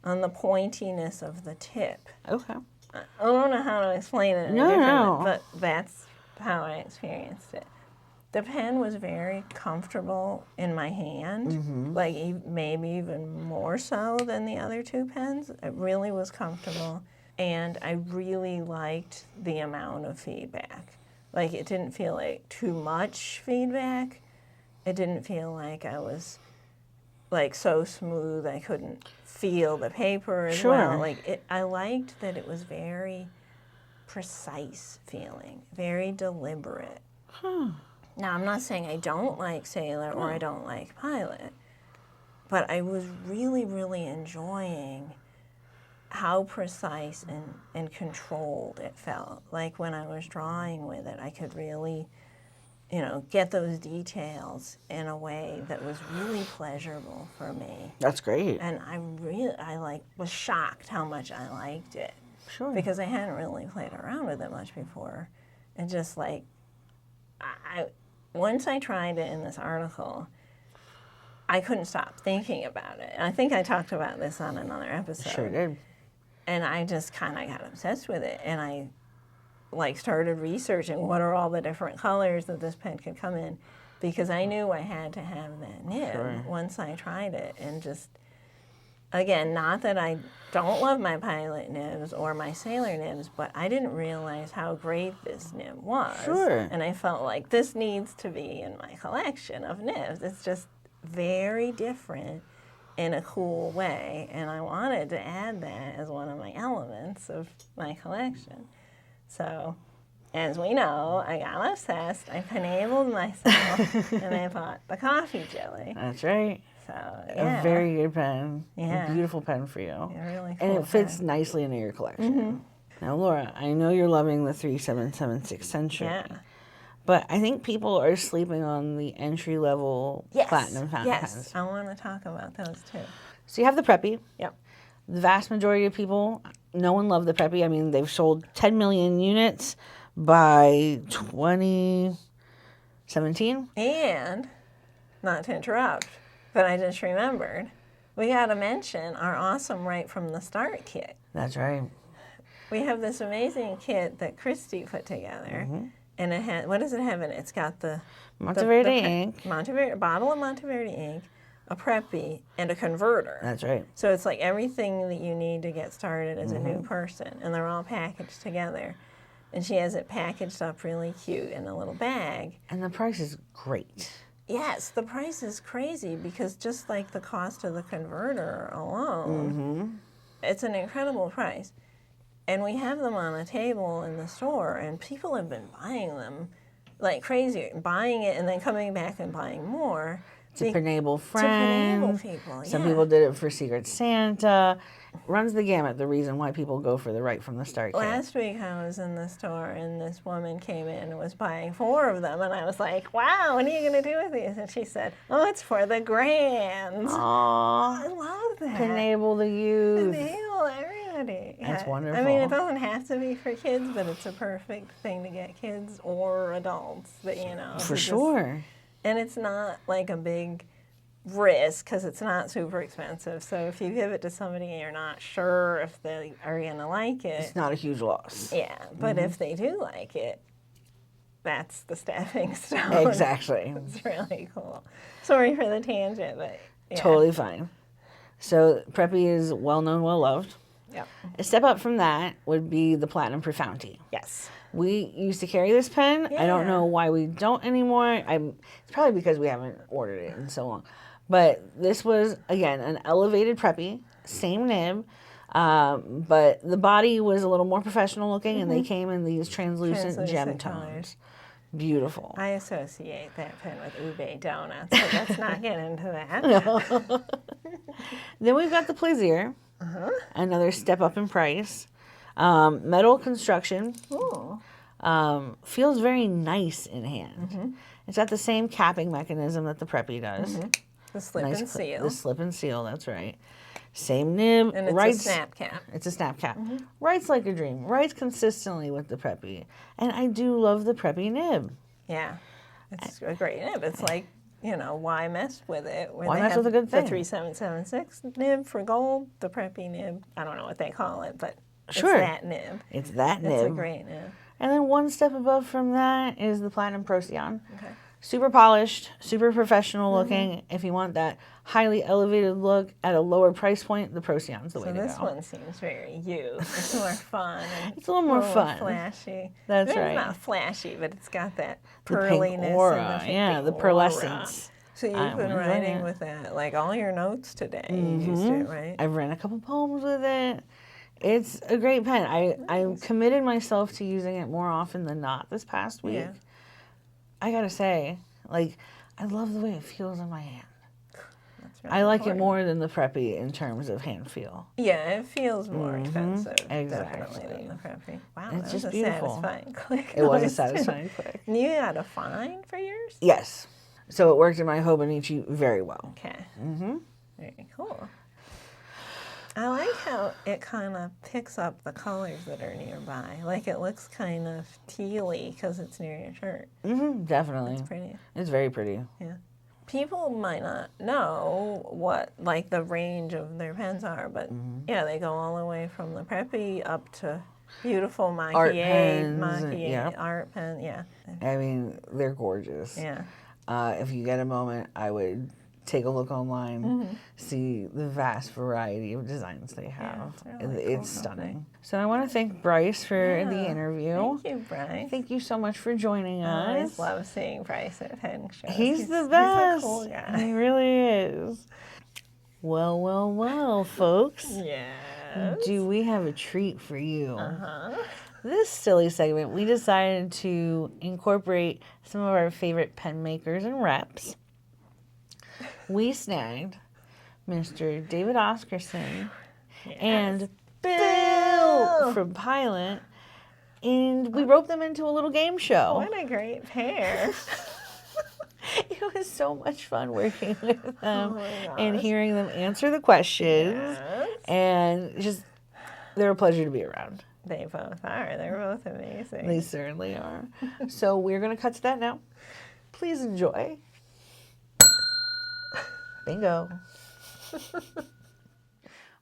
on the pointiness of the tip. Okay. I don't know how to explain it No, differently, no. but that's how I experienced it. The pen was very comfortable in my hand, like maybe even more so than the other two pens. It really was comfortable, and I really liked the amount of feedback. Like it didn't feel like too much feedback. It didn't feel like I was like so smooth I couldn't feel the paper as well. Sure. Like I liked that it was very precise feeling, very deliberate. Now, I'm not saying I don't like Sailor or I don't like Pilot, but I was really, really enjoying how precise and controlled it felt. Like when I was drawing with it, I could really, get those details in a way that was really pleasurable for me. That's great. And I was shocked how much I liked it. Sure. Because I hadn't really played around with it much before. And just like, once I tried it in this article, I couldn't stop thinking about it. And I think I talked about this on another episode. Sure did. And I just kind of got obsessed with it. And I started researching what are all the different colors that this pen could come in. Because I knew I had to have that nib once I tried it. And just, again, not that I don't love my Pilot nibs or my Sailor nibs, but I didn't realize how great this nib was. Sure. And I felt like this needs to be in my collection of nibs. It's just very different in a cool way, and I wanted to add that as one of my elements of my collection. So, as we know, I got obsessed, I finagled myself, and I bought the coffee jelly. That's right. So, yeah. A very good pen. Yeah. A beautiful pen for you. A really And cool it fits pen. nicely into your collection. Now, Laura, I know you're loving the 3776 Century. Yeah. But I think people are sleeping on the entry-level platinum fountain pens. Yes, I want to talk about those too. So you have the Preppy. Yep. The vast majority of people, no one loved the Preppy. I mean, they've sold 10 million units by 2017. And, not to interrupt, but I just remembered, we got to mention our awesome Right From the Start kit. That's right. We have this amazing kit that Christy put together, and it had, what does it have in it? It's got the Monteverde ink. A bottle of Monteverde ink, a Preppy, and a converter. That's right. So it's like everything that you need to get started as a new person, and they're all packaged together. And she has it packaged up really cute in a little bag. And the price is great. Yes, the price is crazy because just like the cost of the converter alone, it's an incredible price. And we have them on a table in the store, and people have been buying them like crazy, buying it and then coming back and buying more. To enable To enable friends. people, Some yeah. people did it for Secret Santa. Runs the gamut, the reason why people go for the right from the start kit. Last week I was in the store and this woman came in and was buying 4 of them and I was like, wow, what are you going to do with these? And she said, oh, it's for the grands. Aww. I love that. Enable the youth. Enable everybody. That's Yeah. wonderful. I mean, it doesn't have to be for kids, but it's a perfect thing to get kids or adults that, you know. For sure. And it's not like a big risk because it's not super expensive. So if you give it to somebody and you're not sure if they are going to like it. It's not a huge loss. Yeah, but if they do like it, that's the stepping stone. Exactly. It's really cool. Sorry for the tangent, but yeah. Totally fine. So Preppy is well known, well loved. Yep. A step up from that would be the Platinum Profounty. Yes. We used to carry this pen. I don't Yeah. know why we don't anymore. It's probably because we haven't ordered it in so long. But this was, again, an elevated Preppy, same nib, but the body was a little more professional looking, and they came in these translucent gem colors. tones. Beautiful. I associate that pen with ube donuts, but let's not get into that. Then we've got the Plaisir, another step up in price. Metal construction. Ooh. Feels very nice in hand. It's got the same capping mechanism that the Preppy does. The slip and seal. The slip and seal, that's right. Same nib. And it's writes, a snap cap. It's a snap cap. Writes like a dream. Writes consistently with the Preppy. And I do love the Preppy nib. Yeah. It's a great nib. It's like, you know, why mess with it? When Why they mess have with a good thing? The 3776 nib for gold, the Preppy nib. I don't know what they call it, but Sure. it's that nib. It's that nib. It's a great nib. And then one step above from that is the Platinum Procyon. Okay. Super polished, super professional looking. If you want that highly elevated look at a lower price point, the Procyon's the way So to this go. one seems very you. It's more fun. And It's a little more fun. Flashy. That's It's right. not flashy, but it's got that The pearliness pink aura, and the yeah, the pink pearlescence. aura. So you've I'm been enjoying writing it. with that, like all your notes today. You used it, right? I've written a couple poems with it. It's a great pen. I committed myself to using it more often than not this past week. Yeah. I gotta say, like, I love the way it feels in my hand. That's really I like it important. more than the Preppy in terms of hand feel. Yeah, it feels more expensive, Exactly. definitely, than the Preppy. Wow, It's that just was a beautiful. satisfying click. It was a noise, too. satisfying click. And you got a fine for yours? Yes. So it worked in my Hobonichi very well. Okay. Very cool. I like how it kind of picks up the colors that are nearby. Like it looks kind of tealy because it's near your shirt. Definitely. It's pretty. It's very pretty. Yeah. People might not know what like the range of their pens are, but yeah, they go all the way from the Preppy up to beautiful Maki Art pens, art pen. Yeah. I mean, they're gorgeous. Yeah. If you get a moment, I would take a look online, see the vast variety of designs they have. it's really It's cool, stunning. So I want to thank Bryce for the interview. Thank you, Bryce. Thank you so much for joining I always us. love seeing Bryce at pen shows. He's the best. He's a cool guy. He really is. Well, folks. Yeah. Do we have a treat for you? This silly segment, we decided to incorporate some of our favorite pen makers and reps. We snagged Mr. David Oscarson and Bill from Pilot, and we roped them into a little game show. What a great pair. It was so much fun working with them my and gosh. hearing them answer the questions, Yes. and just they're a pleasure to be around. They both are. They're both amazing. They certainly are. So we're going to cut to that now. Please enjoy. Bingo.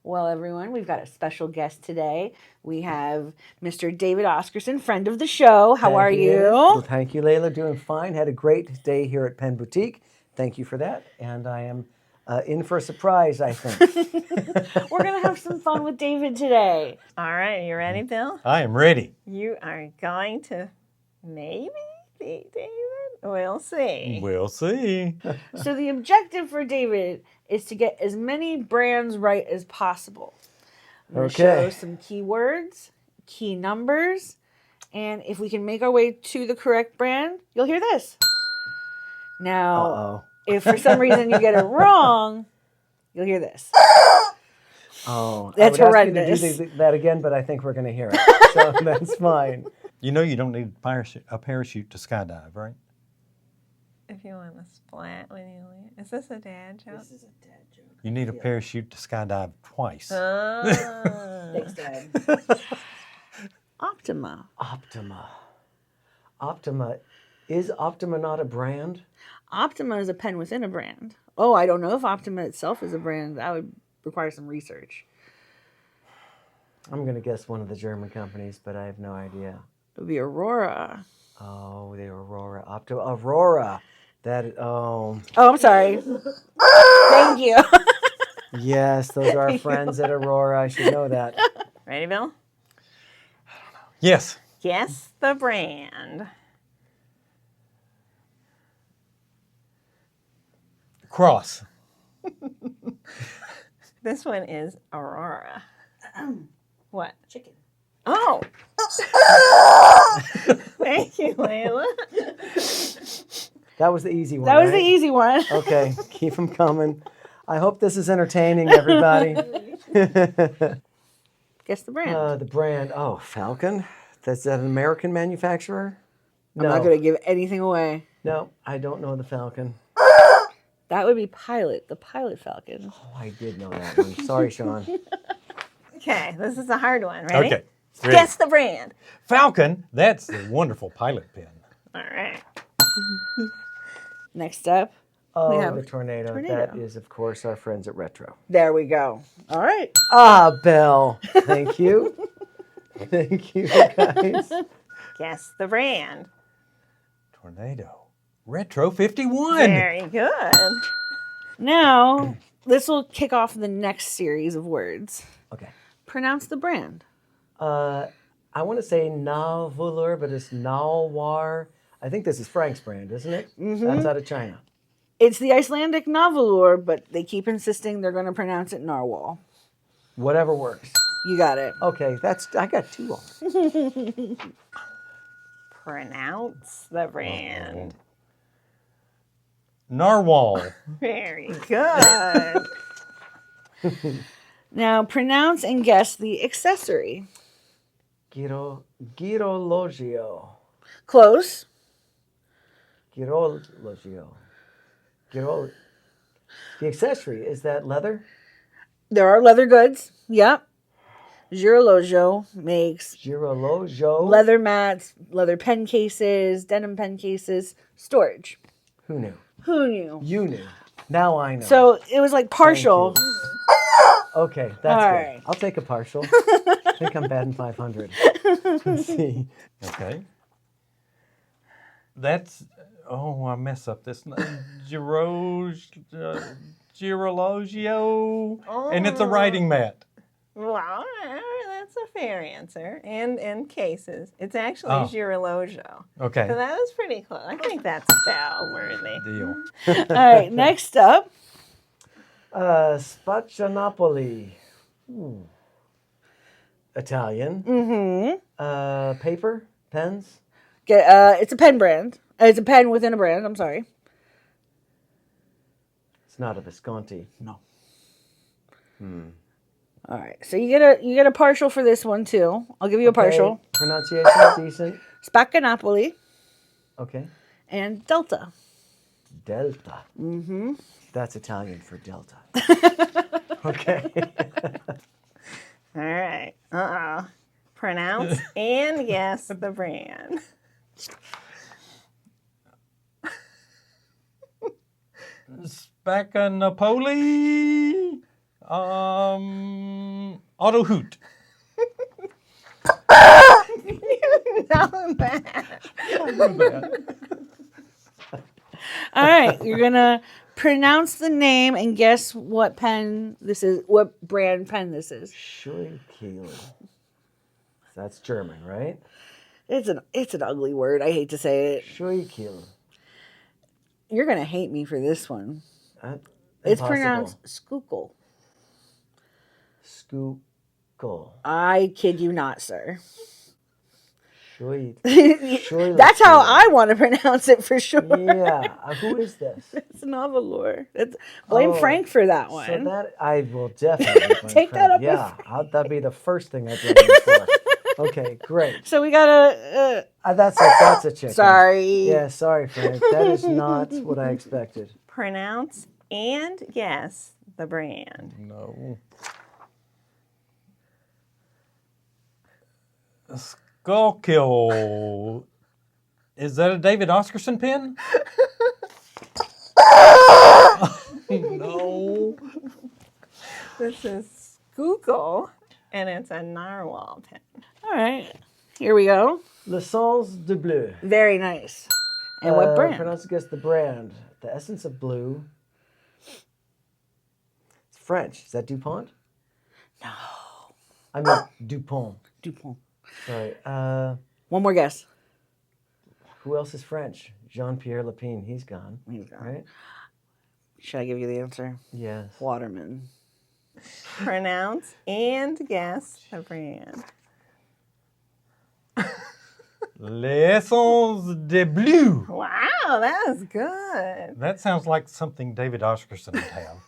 Well, everyone, we've got a special guest today. We have Mr. David Oscarson, friend of the show. How are you? Well, thank you, Leila. Doing fine. Had a great day here at Pen Boutique. Thank you for that. And I am in for a surprise, I think. We're going to have some fun with David today. All right, you ready, Bill? I am ready. You are going to maybe beat David? We'll see. We'll see. So the objective for David is to get as many brands right as possible. I'm going to show Okay. some keywords, key numbers, And if we can make our way to the correct brand, you'll hear this. Now, Uh-oh. if for some reason you get it wrong, you'll hear this. Oh, That's I would horrendous. ask you to do that again, but I think we're going to hear it. So that's fine. You know you don't need a parachute to skydive, right? If you want to splat when you land. Is this a dad joke? This is a dad joke. You need a parachute to skydive twice. Oh. Thanks, Dad. Optima. Optima. Is Optima not a brand? Optima is a pen within a brand. Oh, I don't know if Optima itself is a brand. That would require some research. I'm going to guess one of the German companies, but I have no idea. It would be Aurora. Oh, the Aurora. Aurora. Oh, I'm sorry. Thank you. Yes, those are our friends at Aurora. I should know that. Ready, Bill? Yes. Guess the brand. Cross. This one is Aurora. What? Chicken. Oh! Thank you, Leila. That was the easy one. That was right? the easy one. Okay, keep them coming. I hope this is entertaining, everybody. Guess the brand. The brand. Oh, Falcon. That's that an American manufacturer? I'm not going to give anything away. No, I don't know the Falcon. That would be Pilot, the Pilot Falcon. Oh, I did know that one. Sorry, Sean. Okay, this is a hard one. Ready? Okay. Ready. Guess the brand. Falcon. That's a wonderful pilot pen. All right. Next up, Oh, have the tornado. tornado. That is, of course, our friends at Retro. there we go. All right. Ah, Belle. Thank you. Thank you, guys. Guess the brand. Tornado. Retro 51. Very good. Now, this will kick off the next series of words. Okay. Pronounce the brand. I want to say Nalvulur, but it's Nalwar. I think this is Frank's brand, isn't it? Mm-hmm. That's out of China. It's the Icelandic Navalur, but they keep insisting they're going to pronounce it Narwhal. Whatever works. You got it. Okay, I got two on. Pronounce the brand. Narwhal. Very good. Now, pronounce and guess the accessory. Girologio. Close. Girologio. The accessory, is that leather? There are leather goods. Yep. Girologio makes Girologio. leather mats, leather pen cases, denim pen cases, storage. Who knew? Who knew? You knew. Now I know. So it was like partial. Okay, that's All good. right. I'll take a partial. I think I'm batting 500. Let's see. Okay. That's, I mess up this. Girologio. And it's a writing mat. Well, that's a fair answer. And cases. It's actually Oh. Girologio. Okay. So that was pretty close. I think that's bell-worthy. Deal. All right, next up. Spaccianapoli. Italian. Mm-hmm. Paper? Pens? It's a pen brand. It's a pen within a brand. I'm sorry. It's not a Visconti. No. All right. So you get a partial for this one too. I'll give you a partial. Okay, pronunciation decent. Spaccanapoli Okay. and Delta. Delta. Mm-hmm. That's Italian for Delta. Okay. All right. Uh-oh. Pronounce and guess the brand. Spaccanapoli. Auto Hoot. You know that. All right. You're gonna pronounce the name and guess what pen this is. What brand pen this is. Schurikele. That's German, right? It's an ugly word. I hate to say it. Schurikele. You're gonna hate me for this one. It's Impossible. pronounced Schuylkill. Schuylkill. I kid you not, sir. Sweet. That's how I want to pronounce it for sure. Yeah. Who is this? It's Novelor. Blame Oh, Frank for that one. So that I will definitely blame Take that Frank. up with Yeah, that'd be the first thing I blame him for. Okay, great. So we got a. That's a chicken. Sorry. Yeah, sorry, Frank. That is not what I expected. Pronounce and guess the brand. No. Skullkill. Is that a David Oscarson pen? No. This is Google, and it's a narwhal pen. All right. Here we go. L'essence de bleu. Very nice. And what brand? Pronounce and guess the brand. The essence of blue. It's French. Is that DuPont? No. I mean DuPont. DuPont. Sorry. One more guess. Who else is French? Jean-Pierre Lapine. He's gone. He's gone. Right? Should I give you the answer? Yes. Waterman. Pronounce and guess the brand. L'essence de bleu. Wow, that was good. That sounds like something David Oscarson would have.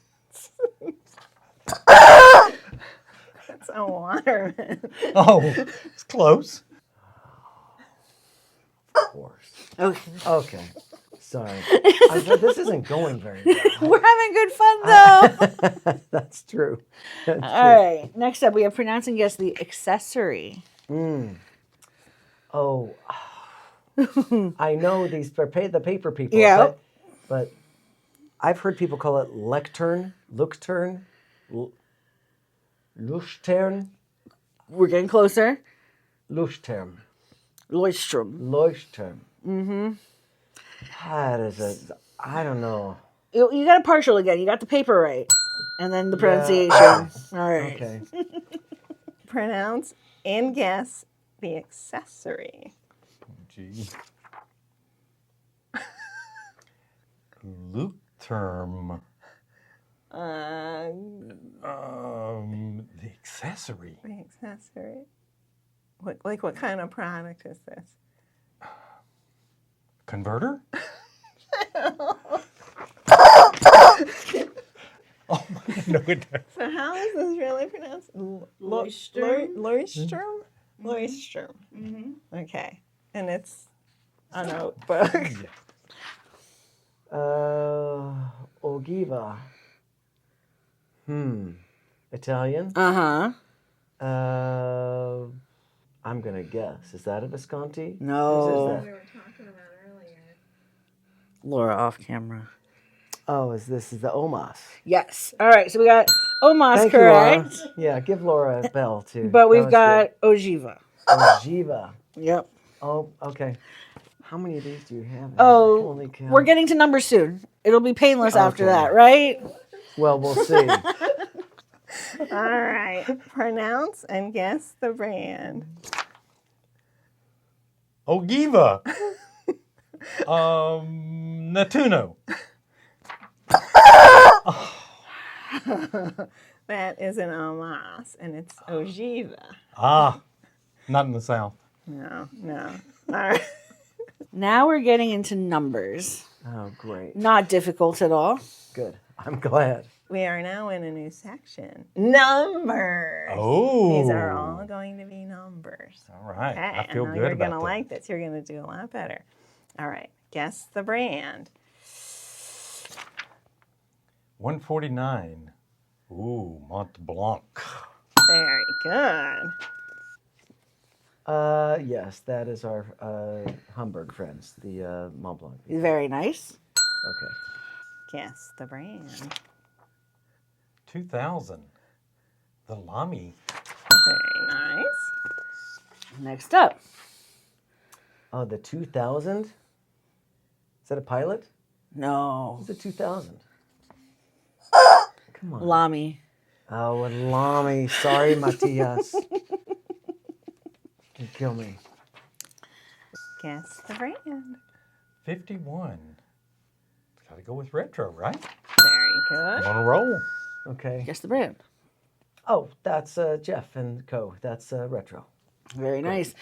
It's a waterman. Oh, it's close. Of course. Okay. Okay. Sorry. This isn't going very well. We're having good fun, though. That's true. That's true. All right. Next up, we have pronounce and guess the accessory. Oh, I know these the paper people. Yeah. But I've heard people call it lectern, Leuchtturm, We're getting closer. Leuchtturm. Leuchtturm. That is I don't know. You got a partial again. You got the paper right. And then the pronunciation. All right. Okay. Pronounce and guess the accessory. Gee. Luke term. The accessory. The accessory. What kind of product is this? Converter? Oh my, no, it doesn't. So how is this really pronounced? Leuchtturm? Leuchtturm. Okay. And it's a notebook. Ogiva. Italian? I'm going to guess. Is that a Visconti? No. Whose is We that? were talking about earlier. Laura off camera. Oh, this is the Omas. Yes. All right. So we got Omas Thank correct. you, Laura. Yeah, give Laura a bell, too. But we've That was got Ogiva. good. Ogiva. Yep. Oh, okay. How many of these do you have? Oh, Holy cow. we're getting to numbers soon. It'll be painless after Okay. that, right? Well, we'll see. All right. Pronounce and guess the brand. Ogiva. Natuno. That is an Omas, and it's Ogiva. Ah, not in the South. No. All right. Now we're getting into numbers. Oh, great. Not difficult at all. Good. I'm glad. We are now in a new section. Numbers. Oh. These are all going to be numbers. All right. Okay, I feel I know good you're about going to that. like this. You're going to do a lot better. All right. Guess the brand. 149. Ooh, Mont Blanc. Very good. Yes, that is our Hamburg friends, the Mont Blanc. Very nice. Okay. Guess the brand. 2000. The Lamy. Very nice. Next up. Oh, the 2000? Is that a pilot? No. It's a 2000. Come on. Lamy. Oh, a Lamy. Sorry, Matthias. You kill me. Guess the brand. 51. Got to go with retro, right? Very good. On a roll. Okay. Guess the brand. Oh, that's Jeff and Co. That's retro. Very nice.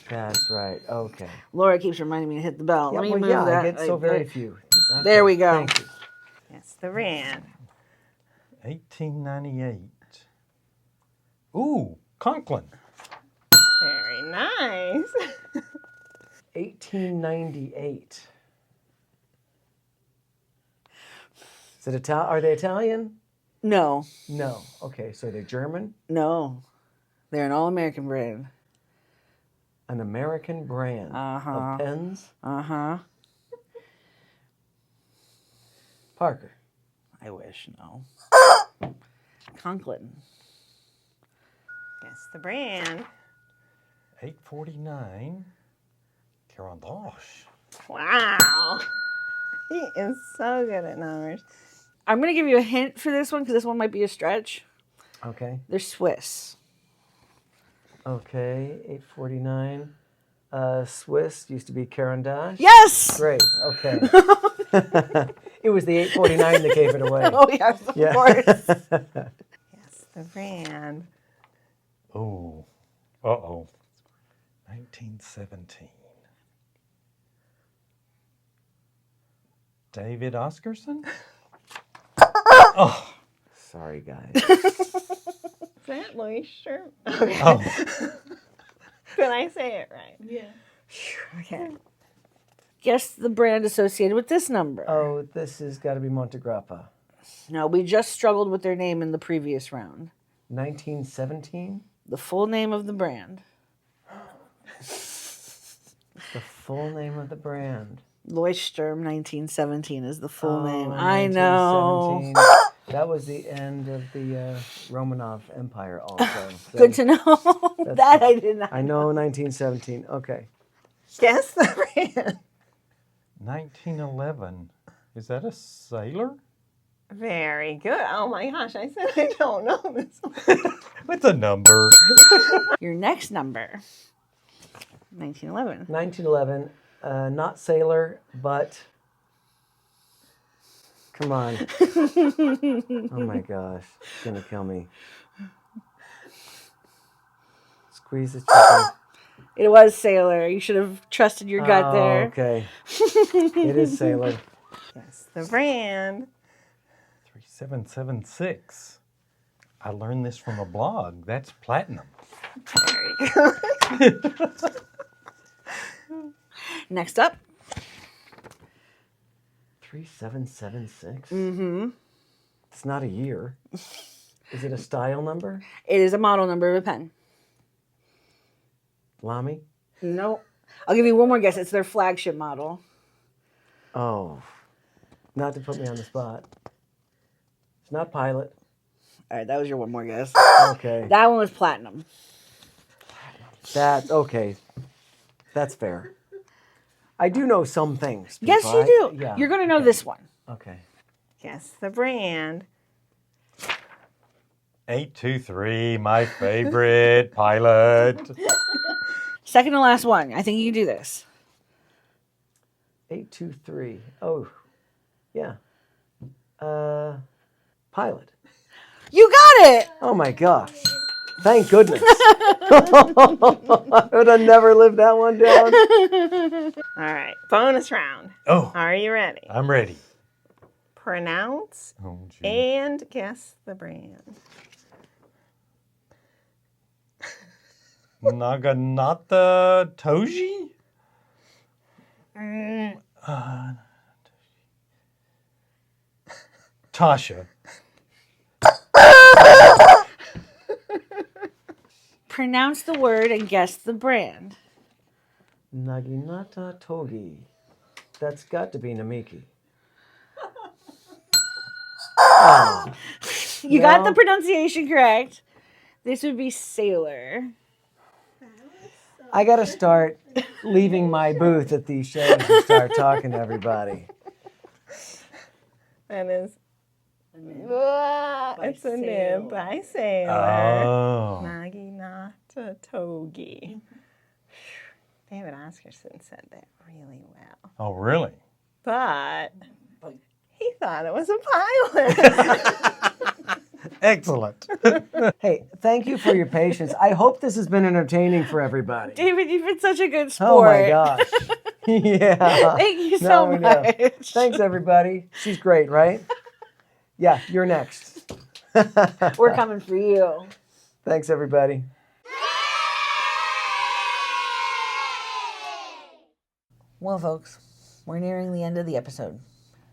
That's right. Okay. Laura keeps reminding me to hit the bell. Let me move I that. get so right very there. few. There Okay, we go. Thank you. Guess the brand. 1898. Ooh, Conklin. Very nice. 1898. Is it Are they Italian? No, No. Okay, so they're German? no. They're an all-American brand. An American brand Uh-huh. of pens? Uh-huh. Parker. I wish, no. Conklin. Guess the brand. 849. Carandache. Wow. He is so good at numbers. I'm going to give you a hint for this one because this one might be a stretch. Okay. They're Swiss. Okay, 849. Swiss used to be Carandache. Yes! Great, okay. It was the 849 that gave it away. Oh, yes, of course. Guess the brand. Oh. Uh-oh. 1917. David Oscarson? Oh. Sorry, guys. Is that moisture? Okay. Oh. Did I say it right? Yeah. Okay. Guess the brand associated with this number. Oh, this has got to be Montegrappa. No, we just struggled with their name in the previous round. 1917? The full name of the brand. The full name of the brand. Leuchtturm 1917 is the full Oh, name. I know. 1917. That was the end of the Romanov Empire also. So Good to know. That I did not. I know 1917. Okay. Guess the brand. 1911. Is that a sailor? Very good. Oh my gosh, I said I don't know this one. What's a number? Your next number. 1911. 1911. Not sailor, but... Come on. Oh my gosh. It's going to kill me. Squeeze the chicken. It was Sailor. You should have trusted your gut there. Okay. It is sailor. Guess the brand. 3776. I learned this from a blog. That's platinum. Very good. Next up. 3776? Mm-hmm. It's not a year. Is it a style number? It is a model number of a pen. Lamy? Nope. I'll give you one more guess. It's their flagship model. Oh. Not to put me on the spot. It's not Pilot. All right, that was your one more guess. Okay. That one was platinum. Okay. That's fair. I do know some things. Yes, people. you do. Yeah. You're going to know this one. Okay. Guess the brand. 823, my favorite pilot. Second to last one. I think you can do this. 823. Oh. Yeah. Pilot. You got it. Oh my gosh. Thank goodness. I would have never lived that one down. All right, bonus round. Oh, Are you ready? I'm ready. Pronounce Oh, gee. and guess the brand. Naginata Toji? Tasha. Pronounce the word and guess the brand. Naginata Togi. That's got to be Namiki. You got the pronunciation correct. This would be Sailor. I got to start leaving my booth at these shows and start talking to everybody. That is. It's a nib by Sailor. Oh. Naginata Togi. David Oscarson said that really well. Oh, really? But he thought it was a pilot. Excellent. Hey, thank you for your patience. I hope this has been entertaining for everybody. David, you've been such a good sport. Oh my gosh. Yeah. Thank you No, so we know. much. Thanks, everybody. She's great, right? Yeah, you're next. We're coming for you. Thanks, everybody. Well, folks, we're nearing the end of the episode.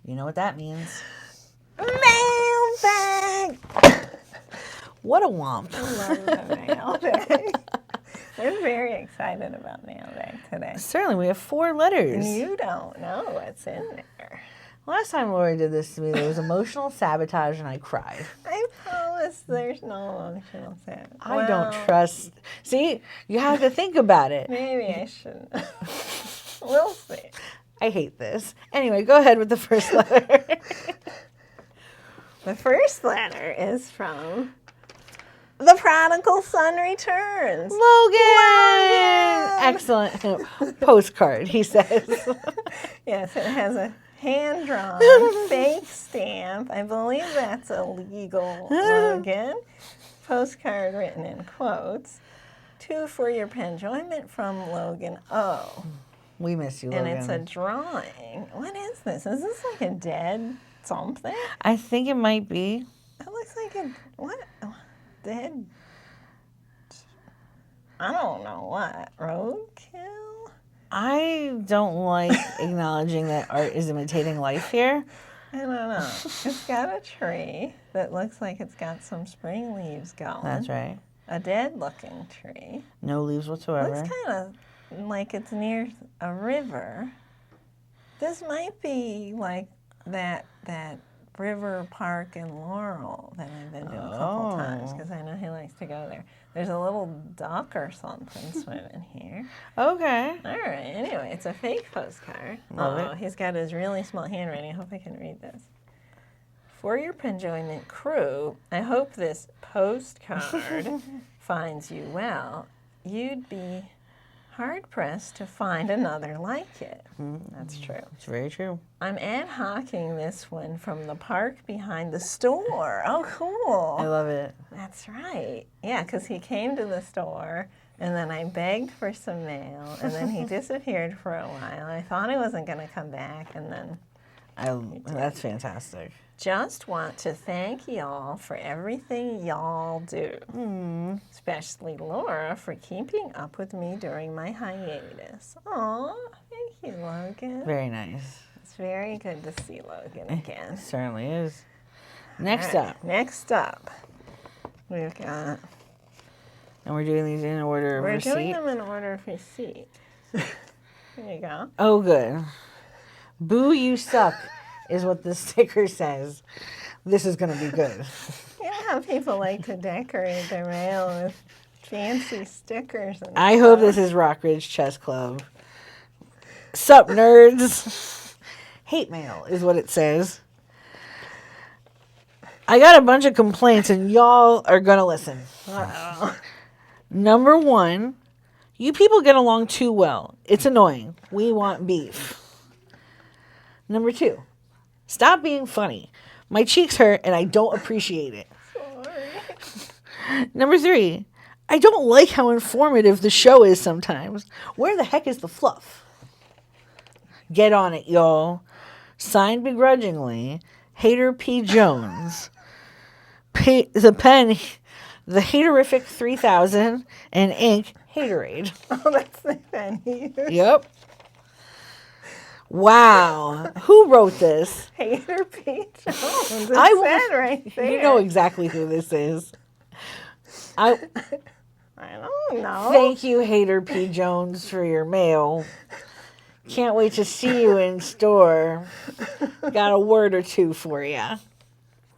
You know what that means. Mailbag! What a womp. I love the mailbag. I'm very excited about mailbag today. Certainly, we have 4 letters. You don't know what's in there. Last time Lori did this to me, there was emotional sabotage and I cried. I promise there's no emotional sense. I don't trust. See, you have to think about it. Maybe I shouldn't. We'll see. I hate this. Anyway, go ahead with the first letter. The first letter is from The Prodigal Son Returns. Logan! Excellent. Postcard, he says. Yes, it has a hand-drawn fake stamp. I believe that's illegal, Logan. Postcard written in quotes. 2 for your Penjoyment from Logan O. We miss you, And Logan. it's a drawing. What is this? Is this like a dead something? I think it might be. It looks like a, what? Dead, I don't know what. Roadkill? I don't like acknowledging that art is imitating life here. I don't know. It's got a tree that looks like it's got some spring leaves going. That's right. A dead-looking tree. No leaves whatsoever. Looks kind of like it's near a river. This might be like that river park in Laurel that I've been to a couple times because I know he likes to go there. There's a little duck or something swimming here. Okay. All right. Anyway, it's a fake postcard. Love it. He's got his really small handwriting. I hope I can read this. For your Penjoyment crew, I hope this postcard finds you well. You'd be hard-pressed to find another like it. That's true. It's very true. I'm ad hocing this one from the park behind the store. Oh, cool. I love it. That's right. Yeah, because he came to the store, and then I begged for some mail, and then he disappeared for a while. I thought he wasn't going to come back, and then That's fantastic. just want to thank y'all for everything y'all do. Especially Laura for keeping up with me during my hiatus. Aw, thank you, Logan. Very nice. It's very good to see Logan again. Certainly is. Next All right, up, Next up, we've got... and we're doing these in order of We're receipt. doing them in order of receipt. Here you go. Oh, good. Boo, you suck, is what the sticker says. This is going to be good. You know how people like to decorate their mail with fancy stickers and I hope this is Rockridge Chess Club. Sup, nerds? Hate mail is what it says. I got a bunch of complaints, and y'all are going to listen. Uh-oh. Number 1, you people get along too well. It's annoying. We want beef. Number 2, stop being funny. My cheeks hurt, and I don't appreciate it. Sorry. Number 3, I don't like how informative the show is sometimes. Where the heck is the fluff? Get on it, y'all. Signed begrudgingly, Hater P. Jones. The pen, the Haterific 3000, and ink, Haterade. Oh, that's the pen he used. Yep. Wow. Who wrote this? Hater P. Jones. It I said right there. You know exactly who this is. I don't know. Thank you, Hater P. Jones, for your mail. Can't wait to see you in store. Got a word or two for you.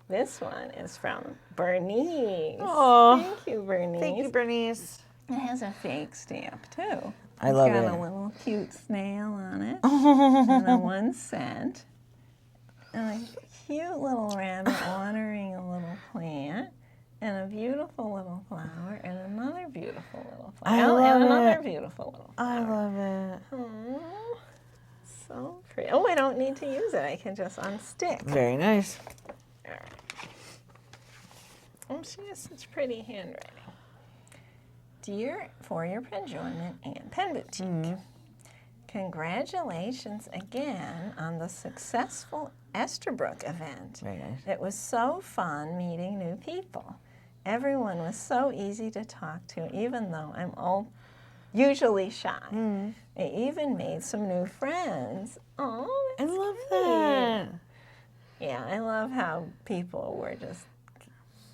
This one is from Bernice. Aw. Thank you, Bernice. Thank you, Bernice. It has a fake stamp, too. I love It's got it. a little cute snail on it. And a 1 cent. And a cute little rabbit watering a little plant. And a beautiful little flower. And another beautiful little flower. I love and another it. beautiful little I flower. love it. Aw, so pretty. Oh, I don't need to use it. I can just unstick. Very nice. she has such pretty handwriting. Dear For Your Penjoyment and Pen Boutique, congratulations again on the successful Estherbrook event. Very nice. It was so fun meeting new people. Everyone was so easy to talk to, even though I'm usually shy. I even made some new friends. Oh, I love that. Yeah, I love how people were just,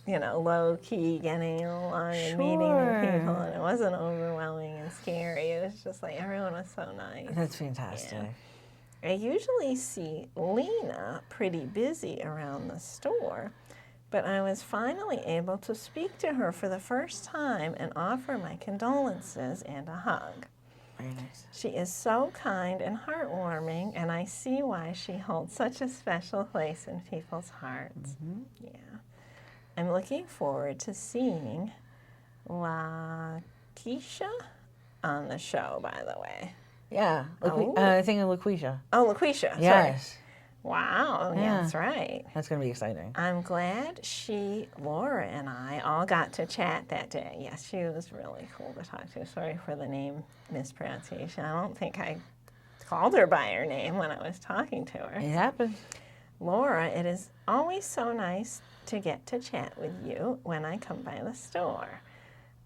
low key getting along and meeting new people, and it wasn't overwhelming and scary. It was just like everyone was so nice. That's fantastic. I usually see Lena pretty busy around the store, but I was finally able to speak to her for the first time and offer my condolences and a hug. Very nice. She is so kind and heartwarming, and I see why she holds such a special place in people's hearts. Yeah. I'm looking forward to seeing LaKeisha on the show, by the way. Yeah. I think of LaQuisha. Oh, LaQuisha. Yes. Sorry. Wow. Yeah, that's right. That's going to be exciting. I'm glad Laura, and I all got to chat that day. Yes, she was really cool to talk to. Sorry for the name mispronunciation. I don't think I called her by her name when I was talking to her. It happened. Laura, it is always so nice to get to chat with you when I come by the store.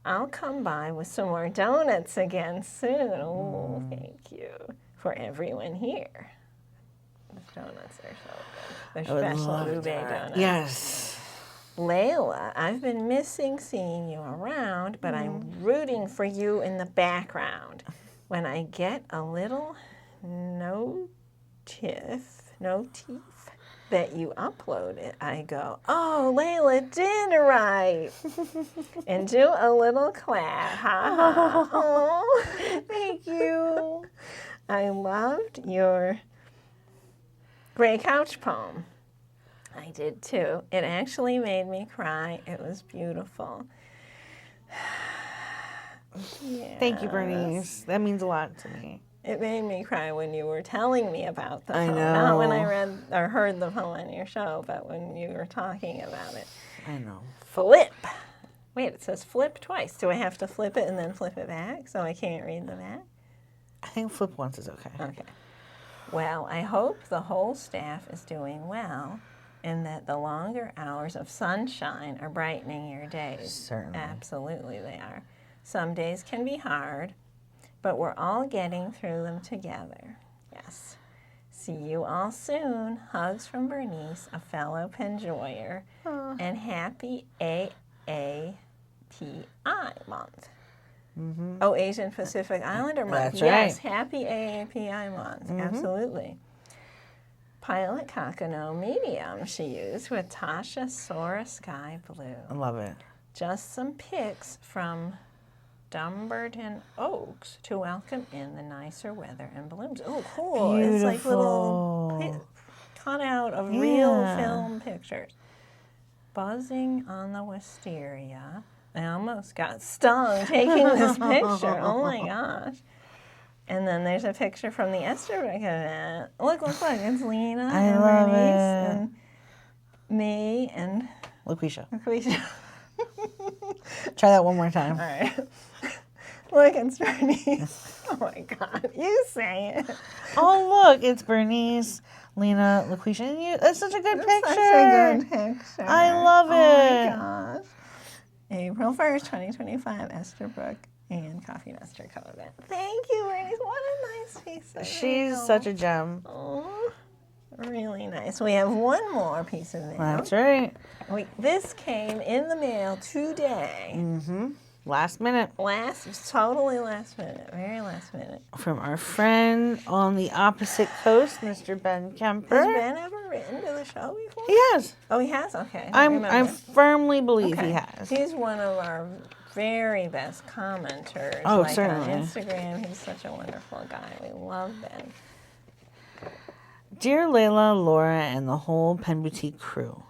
I'll come by with some more donuts again soon. Oh, thank you for everyone here. The donuts are so good. They're special ube donuts. Yes. Leila, I've been missing seeing you around, but I'm rooting for you in the background. When I get a little notif that you upload it, I go, oh, Leila did right. And do a little clap. Ha ha. Oh, thank you. I loved your Gray Couch poem. I did too. It actually made me cry. It was beautiful. Thank you, Bernice. That means a lot to me. It made me cry when you were telling me about the poem. I know. Not when I read or heard the poem on your show, but when you were talking about it. I know. Flip. Wait, it says flip twice. Do I have to flip it and then flip it back so I can't read the back? I think flip once is okay. Okay. Well, I hope the whole staff is doing well and that the longer hours of sunshine are brightening your days. Certainly. Absolutely they are. Some days can be hard, but we're all getting through them together. Yes. See you all soon. Hugs from Bernice, a fellow Penjoyer, and happy AAPI month. Oh, Asian Pacific Islander month. That's yes, right. happy AAPI month. Absolutely. Pilot Kakano medium she used with Tasha Sora Sky Blue. I love it. Just some pics from Dumbarton Oaks to welcome in the nicer weather and blooms. Oh, cool. It's like little cutout of real film pictures. Buzzing on the wisteria. I almost got stung taking this picture. Oh my gosh. And then there's a picture from the Estherbrook event. Look. It's Lena and love Bernice it. and me and LaQuisha. LaQuisha. Try that one more time. All right. Look, it's Bernice. Oh my God. You say it. Oh, look, it's Bernice, Lena, LaQuisha, and you. That's such a good picture. Such a good picture. I love it. Oh my gosh. April 1st, 2025, Estherbrook and Coffee Nester Co-event. Thank you, Bernice. What a nice piece of She's mail. such a gem. Oh, really nice. We have one more piece of mail. That's right. This came in the mail today. Last minute. Totally last minute. Very last minute. From our friend on the opposite coast, Mr. Ben Kemper. Has Ben ever written to the show before? He has. Oh, he has? Okay. I firmly believe he has. He's one of our very best commenters. Oh, like certainly. On Instagram, he's such a wonderful guy. We love Ben. Dear Leila, Laura, and the whole Pen Boutique crew,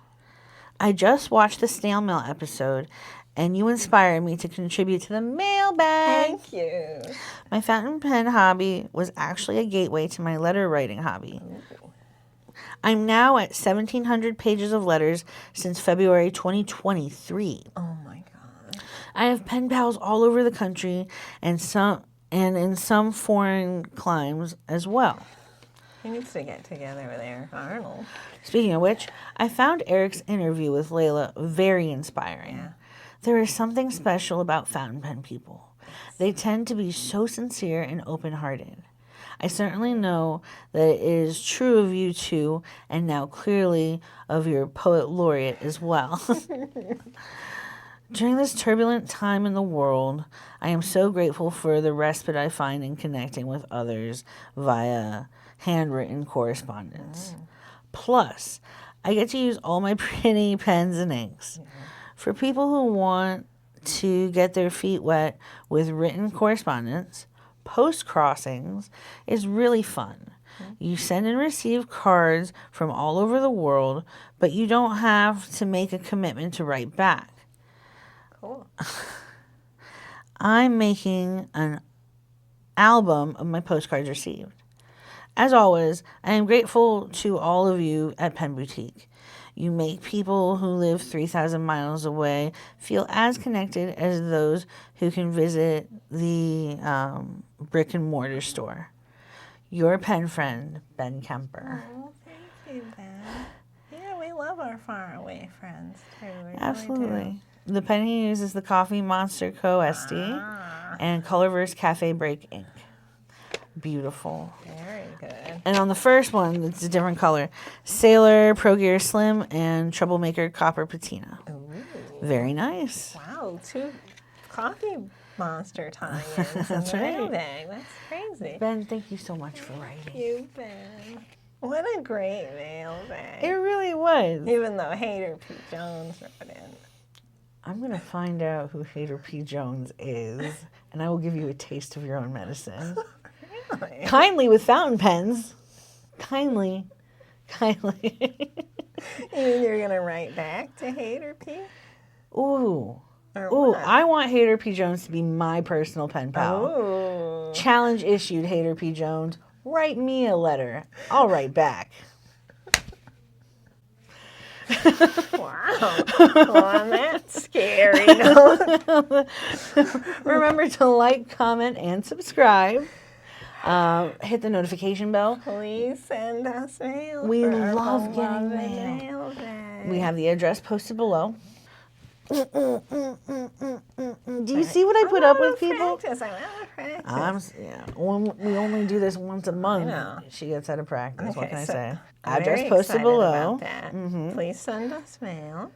I just watched the snail mail episode, and you inspired me to contribute to the mailbag. Thank you. My fountain pen hobby was actually a gateway to my letter writing hobby. I'm now at 1,700 pages of letters since February 2023. Oh my God. I have pen pals all over the country and in some foreign climes as well. He needs to get together with Eric Arnold. Speaking of which, I found Eric's interview with Leila very inspiring. Yeah. There is something special about fountain pen people. They tend to be so sincere and open-hearted. I certainly know that it is true of you two, and now clearly of your poet laureate as well. During this turbulent time in the world, I am so grateful for the respite I find in connecting with others via handwritten correspondence. Plus, I get to use all my pretty pens and inks. For people who want to get their feet wet with written correspondence, post crossings is really fun. You send and receive cards from all over the world, but you don't have to make a commitment to write back. Cool. I'm making an album of my postcards received. As always, I am grateful to all of you at Pen Boutique. You make people who live 3,000 miles away feel as connected as those who can visit the brick and mortar store. Your pen friend, Ben Kemper. Oh, thank you, Ben. Yeah, we love our faraway friends too. We really Absolutely. The pen he uses is the Coffee Monster Co. SD and Colorverse Cafe Break ink. Beautiful. do. Very good. And on the first one, it's a different color. Sailor Pro Gear Slim and Troublemaker Copper Patina. Ooh. Very nice. Wow, 2 coffee monster tie-ins. That's in the right. mailbag. That's crazy. Ben, thank you so much for writing. Thank you, Ben. What a great mailbag. It really was. Even though Hater Pete Jones wrote in. I'm going to find out who Hater P. Jones is, and I will give you a taste of your own medicine. Really? Kindly with fountain pens. Kindly. Kindly. You mean you're going to write back to Hater Pete? Ooh. Or Ooh, what? I want Hater P. Jones to be my personal pen pal. Ooh. Challenge issued, Hater P. Jones. Write me a letter. I'll write back. Wow. Well, on that scary note. Remember to like, comment, and subscribe. Hit the notification bell. Please send us mail. We for our love getting beloved mail. mailbag. We have the address posted below. Do you see what I put up with, people? Practice. I want to practice. We only do this once a month. know. She gets out of practice. What Okay, can I so say? I'm Address very posted excited below. about that. Please send us mail.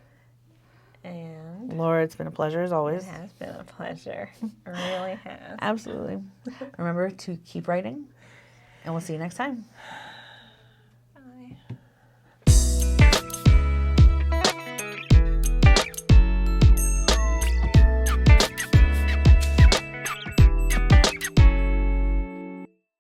And Laura, it's been a pleasure as it always. has been a pleasure. It really has. Absolutely. Remember to keep writing, and we'll see you next time.